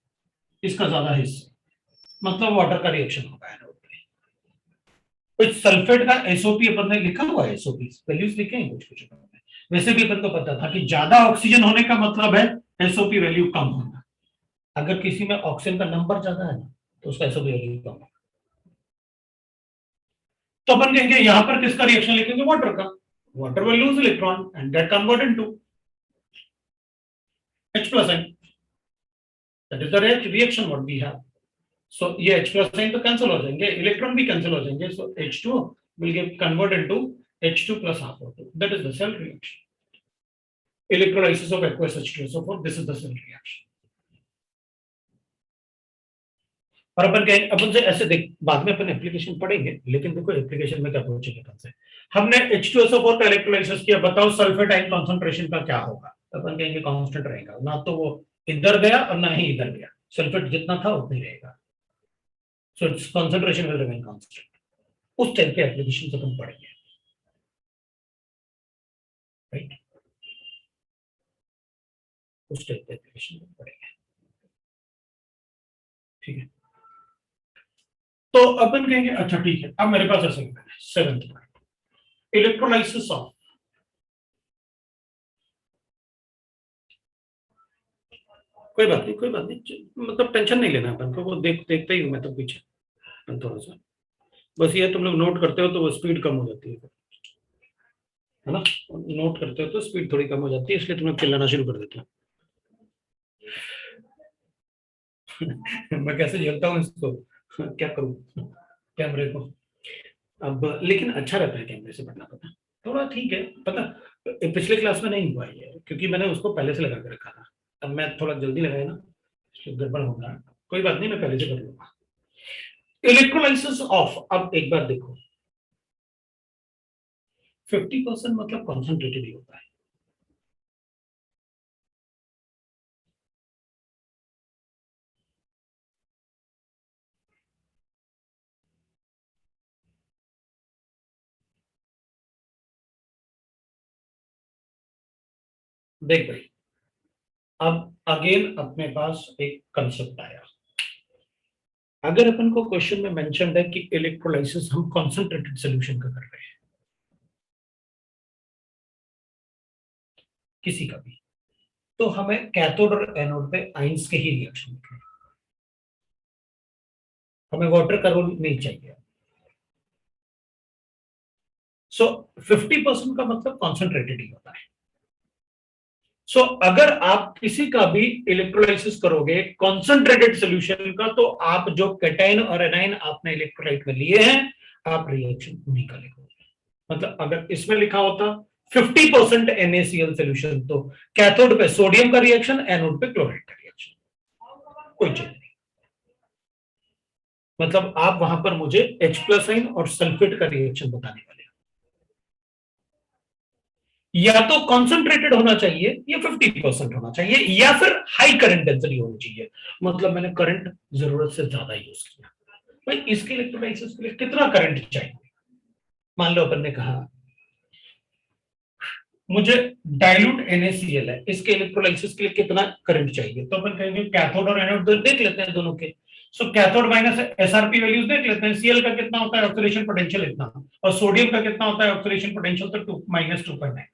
इसका ज्यादा है इससे, मतलब वाटर का रिएक्शन होगा एनोड पे। तो सल्फेट का एसओपी अपन ने लिखा हुआ है, एसओपी वैल्यूज लिखे हैं कुछ कुछ अपन ने, वैसे भी अपन को पता था कि ज्यादा ऑक्सीजन होने का मतलब है एसओपी वैल्यू कम होना, अगर किसी में ऑक्सीजन का नंबर ज्यादा है ना तो उसका एसओपी वैल्यू कम होगा। तो अपन कहेंगे यहां पर किसका रिएक्शन लिखेंगे, वाटर का, water will lose electron and get converted into H plus ion. That is the reaction what we have. So ये H plus ion तो cancel हो जाएंगे, इलेक्ट्रॉन भी cancel हो जाएंगे, so H2 will get converted into H2 plus half O2. That is the cell reaction. Electrolysis of aqueous H2SO4. This is the cell reaction. और अपन कहेंगे, अपन से ऐसे देख बाद में अपन एप्लीकेशन पढ़ेंगे, लेकिन देखो एप्लीकेशन में क्या पूछेंगे अपन से, हमने H2SO4 का इलेक्ट्रोलाइसिस किया, बताओ सल्फेट आयन कॉन्सेंट्रेशन का क्या होगा, अपन कहेंगे कांस्टेंट रहेगा, ना तो वो इधर गया और ना ही इधर गया, सल्फेट जितना था उतना ही रहेगा, so it's concentration will remain constant. उस टाइप के एप्लीकेशन अपन पढ़ेंगे, राइट, उस टाइप के एप्लीकेशन पढ़ेंगे, ठीक है। तो अपन कहेंगे अच्छा ठीक है, अब मेरे पास ऐसे सेवेंथ पॉइंट, इलेक्ट्रोलाइसिस ऑफ, कोई बात नहीं कोई बात नहीं, मतलब टेंशन नहीं लेना अपन को, वो देखते ही हूं मैं तो पीछे थोड़ा सा, बस ये तुम लोग नोट करते हो तो वो स्पीड कम हो जाती है ना, नोट करते हो तो स्पीड थोड़ी कम हो जाती है, इसलिए तुम लोग चिल्लाना शुरू कर देते हो। मैं कैसे झेलता हूँ इसको, क्या करूँ कैमरे को, अब लेकिन अच्छा रहता है कैमरे से पढ़ना, पता थोड़ा ठीक है, पता पिछले क्लास में नहीं हुआ ये, क्योंकि मैंने उसको पहले से लगा के रखा था, अब मैं थोड़ा जल्दी लगाया ना, गड़बड़ होगा, कोई बात नहीं मैं पहले से कर लूंगा। इलेक्ट्रोलाइसिस ऑफ, अब एक बार देखो 50% मतलब कॉन्सेंट्रेटेड ही होता है, देख भाई, अब अगेन अपने पास एक कंसेप्ट आया, अगर अपन को क्वेश्चन में मेंशन है कि इलेक्ट्रोलाइसिस हम कॉन्सेंट्रेटेड सोल्यूशन का कर रहे हैं किसी का भी, तो हमें कैथोड और एनोड पे आइंस के ही रिएक्शन लिखने हैं, हमें वाटर का रोल नहीं चाहिए। सो 50% का मतलब कॉन्सेंट्रेटेड ही होता है। सो अगर आप किसी का भी इलेक्ट्रोलाइसिस करोगे कॉन्सेंट्रेटेड सोल्यूशन का, तो आप जो कैटायन और एनाइन आपने इलेक्ट्रोलाइट में लिए हैं, आप रिएक्शन उन्हीं का लिखोगे, मतलब अगर इसमें लिखा होता 50% NaCl सोल्यूशन, तो कैथोड पे सोडियम का रिएक्शन, एनोड पे क्लोराइड का रिएक्शन, कोई चीज नहीं, मतलब आप वहां पर मुझे H प्लस आइन और सल्फेट का रिएक्शन बताने वाले, या तो कॉन्सेंट्रेटेड होना चाहिए या 50% होना चाहिए, या फिर हाई करंट डेंसिटी होनी चाहिए, मतलब मैंने करंट जरूरत से ज्यादा यूज किया। भाई इसके इलेक्ट्रोलाइसिस के लिए कितना करंट चाहिए, मान लो अपन ने कहा मुझे डाइल्यूट NaCl है, इसके इलेक्ट्रोलाइसिस के लिए कितना करंट चाहिए, तो अपन कहेंगे कैथोड और एनोड देख लेते हैं दोनों के, सो कैथोड माइनस एसआरपी वैल्यूज देख लेते हैं, Cl का कितना होता है ऑक्सीडेशन पोटेंशियल इतना, और सोडियम का कितना होता है ऑक्सीडेशन पोटेंशियल, तो -2.9,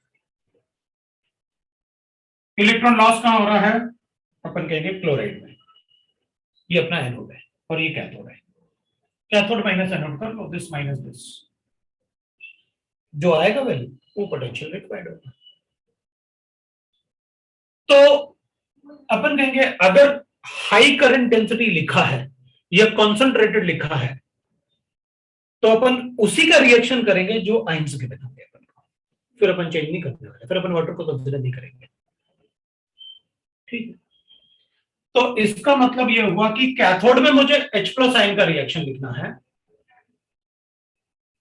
इलेक्ट्रॉन लॉस कहां हो रहा है, अपन कहेंगे क्लोराइड में, ये अपना एनोड है और ये कैथोड है, कैथोड माइनस एनोड कर लो, दिस माइनस दिस, जो आएगा वैल्यू वो पोटेंशियल रिक्वायर्ड होगा। तो अपन कहेंगे अगर हाई करंट डेंसिटी लिखा है या कॉन्सेंट्रेटेड लिखा है, तो अपन उसी का रिएक्शन करेंगे जो आयंस गिवन होंगे अपन को, फिर अपन चेंज नहीं करने वाले, फिर अपन वाटर को कंसीडर नहीं करेंगे। ठीक है, तो इसका मतलब यह हुआ कि कैथोड में मुझे H प्लस आयन का रिएक्शन लिखना है,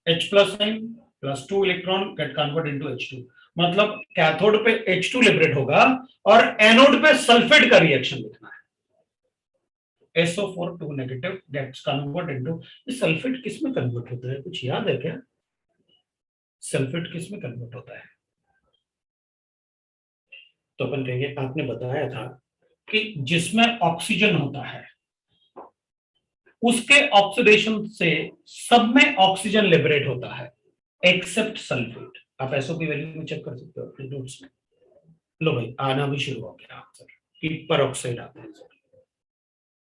H plus ion plus 2 electron gate convert into H2, मतलब कैथोड पे H2 लिबरेट होगा और एनोड पे सल्फेट का रिएक्शन लिखना है, SO4 2 negative gets convert into, sulphate किस में कन्वर्ट होता है, कुछ याद है क्या? सल्फेट किस में कन्वर्ट होता है? तो अपन कहेंगे आपने बताया था कि जिसमें ऑक्सीजन होता है उसके ऑक्सीडेशन से सब में ऑक्सीजन लिबरेट होता है एक्सेप्ट सल्फेट। आप एसओ की वैल्यू में चेक कर सकते हो अपने नोट्स में। लो भाई आना भी शुरू हो गया आंसर कि परऑक्साइड आता है।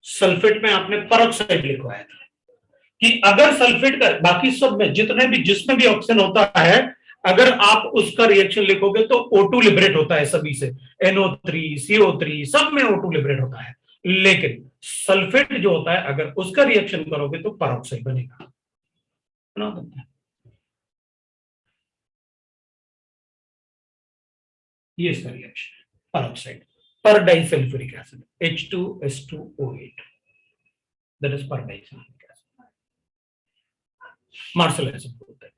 सल्फेट में आपने परऑक्साइड लिखवाया था कि अगर सल्फेट का बाकी सब में जितने भी जिसमें भी ऑक्सीजन होता है अगर आप उसका रिएक्शन लिखोगे तो O2 लिबरेट होता है सभी से, NO3 CO3 सब में O2 लिबरेट होता है, लेकिन सल्फेट जो होता है अगर उसका रिएक्शन करोगे तो परऑक्साइड बनेगा। ये इसका रिएक्शन है परऑक्साइड पर disulphuric acid H2S2O8, that is पर डाइसल्फ्यूरिक एसिड, मार्शल एसिड बोलते हैं।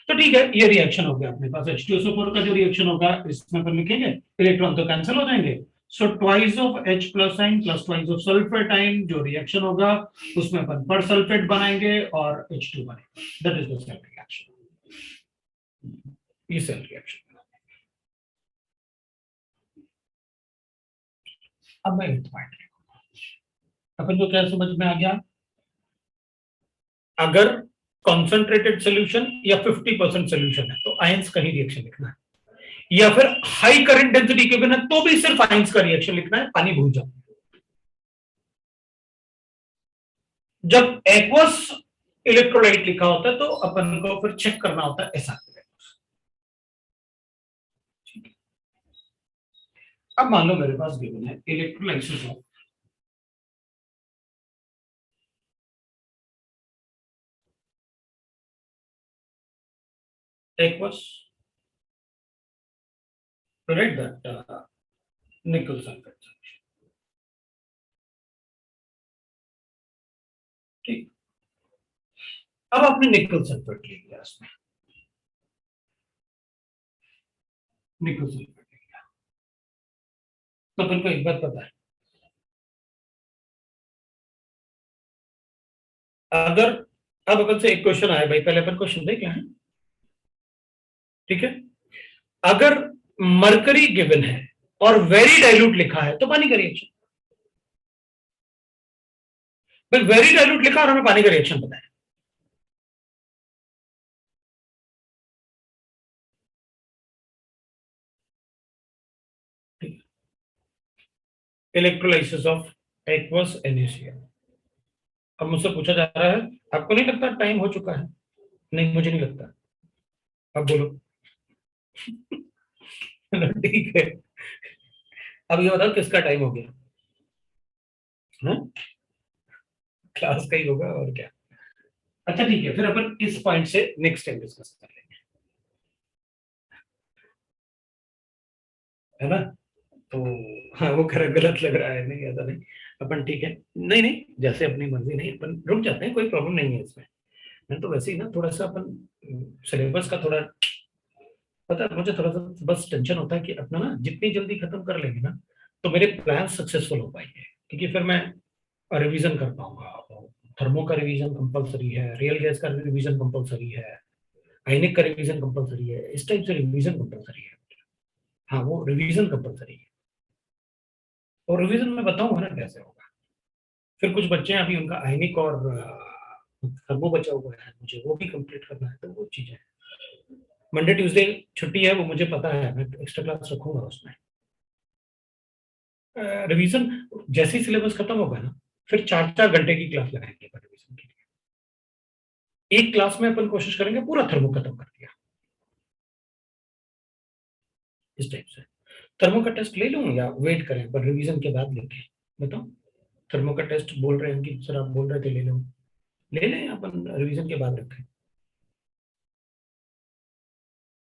तो ठीक है, ये रिएक्शन हो गया अपने पास। H2SO4 का जो रिएक्शन होगा इसमें पर लिखेंगे, इलेक्ट्रॉन तो कैंसिल हो जाएंगे, so twice of H plus आइन प्लस ट्वाइस ऑफ सल्फेट आइन, जो रिएक्शन होगा उसमें अपन पर सल्फेट बनाएंगे और H2 बनेगा, that is the cell reaction. ये सेल रिएक्शन। अब मैं पॉइंट अपन को क्या समझ में आ गया, अगर कॉन्सेंट्रेटेड सोल्यूशन या 50% सोल्यूशन है तो आयंस का ही रिएक्शन लिखना है, या फिर हाई करंट डेंसिटी के बिना तो भी सिर्फ आयंस का रिएक्शन लिखना है, पानी भूल जाओ। जब एक्वस इलेक्ट्रोलाइट लिखा होता है तो अपन को फिर चेक करना होता है ऐसा। अब मान लो मेरे पास गिवन है electrolysis of aqueous to write that nickel sulfate solution. ठीक, अब आपने निकल सल्फेट ले लिया, इसमें निकल सल्फेट ले लिया तो अपन को एक बात पता है, अगर अब अपन से एक क्वेश्चन आया भाई, पहले अपन क्वेश्चन देख क्या है, ठीक है, अगर मरकरी गिवन है और वेरी डाइल्यूट लिखा है तो पानी का रिएक्शन, भाई वेरी डाइल्यूट लिखा और हमें पानी का रिएक्शन पता है, इलेक्ट्रोलाइसिस ऑफ एक्वस NaCl। अब मुझसे पूछा जा रहा है आपको नहीं लगता टाइम हो चुका है? नहीं मुझे नहीं लगता, अब बोलो। ठीक है, अब ये बताओ किसका टाइम हो गया? क्लास का ही होगा और क्या। अच्छा ठीक है, फिर अपन इस पॉइंट से नेक्स्ट टाइम डिस्कस कर लेंगे, है ना? तो हाँ वो खरा गलत लग रहा है, नहीं ऐसा नहीं, अपन ठीक है, नहीं नहीं जैसे अपनी मर्जी, नहीं अपन रुक जाते हैं, कोई प्रॉब्लम नहीं है इसमें। मैं तो वैसे ही ना थोड़ा सा अपन सिलेबस का थोड़ा पता है मुझे, थोड़ा सा बस टेंशन होता है कि अपना ना जितनी जल्दी खत्म कर लेंगे ना तो मेरे प्लान सक्सेसफुल हो पाएंगे, क्योंकि फिर मैं रिवीजन कर पाऊंगा। थर्मो का रिवीजन कंपलसरी है, रियल गैस का रिवीजन कंपलसरी है, आयनिक का रिवीजन कंपलसरी है, इस टाइप से रिवीजन कंपलसरी है। हाँ वो रिवीजन कंपलसरी है, और रिवीजन में बताऊंगा ना कैसे होगा। फिर कुछ बच्चे हैं अभी उनका आयनिक और थर्मो बचा हुआ है, मुझे वो भी कंप्लीट करना है, तो वो चीजें मंडे ट्यूसडे छुट्टी है वो मुझे पता है, मैं एक्स्ट्रा क्लास रखूंगा उसमें। रिवीजन जैसे ही सिलेबस खत्म होगा ना फिर 4-4 घंटे की क्लास लगाएंगे रिवीजन के लिए। एक क्लास में अपन कोशिश करेंगे पूरा थर्मो खत्म कर दिया, इस टाइप से। थर्मो का टेस्ट ले लूं या वेट करें पर रिवीजन के बाद लेके बताओ? थर्मो का टेस्ट बोल रहे हैं कि सर आप बोल रहे थे ले लो, ले लें, अपन रिवीजन के बाद रखें।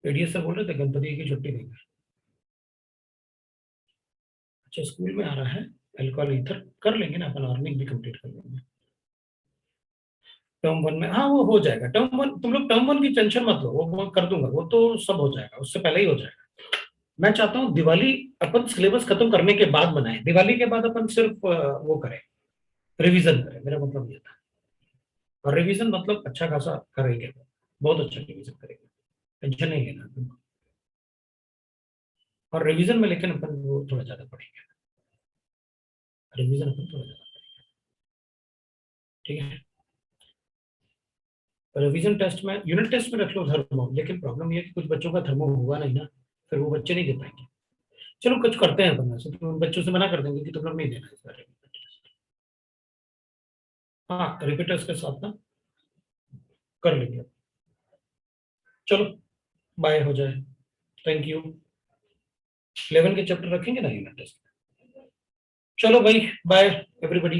एडीएस सर बोल रहे थे गणपति की छुट्टी देंगे। अच्छा स्कूल में आ रहा है अल्कोहल ईथर, कर लेंगे ना अपन, अर्निंग भी कंप्लीट कर लेंगे टर्म वन में। हाँ वो हो जाएगा टर्म वन, तुम लोग टर्म वन की टेंशन मत लो, वो कर दूंगा, वो तो सब हो जाएगा, उससे पहले ही हो जाएगा। मैं चाहता हूँ दिवाली अपन सिलेबस खत्म करने के बाद बनाए, दिवाली के बाद अपन सिर्फ वो करें, रिवीजन करें, मेरा मतलब ये था। और रिवीजन मतलब अच्छा खासा करेंगे, बहुत अच्छा रिवीजन करेंगे, टेंशन नहीं लेना तुमको। और रिवीजन में लेकिन अपन वो थोड़ा ज्यादा पढ़ेंगे, रिवीजन अपन थोड़ा ज्यादा पढ़ेंगे, ठीक है। रिवीजन टेस्ट में, यूनिट टेस्ट में रख लो थर्मो, लेकिन प्रॉब्लम ये है कि कुछ बच्चों का थर्मो हुआ नहीं ना, फिर वो बच्चे नहीं दे पाएंगे। चलो कुछ करते हैं अपन, वैसे तो बच्चों से मना कर देंगे कि तुम लोग नहीं देना इस बार। हाँ रिपीटर्स के साथ ना कर लेंगे। चलो बाय हो जाए, थैंक यू। 11 के चैप्टर रखेंगे ना यूनिट टेस्ट। चलो भाई बाय एवरीबॉडी।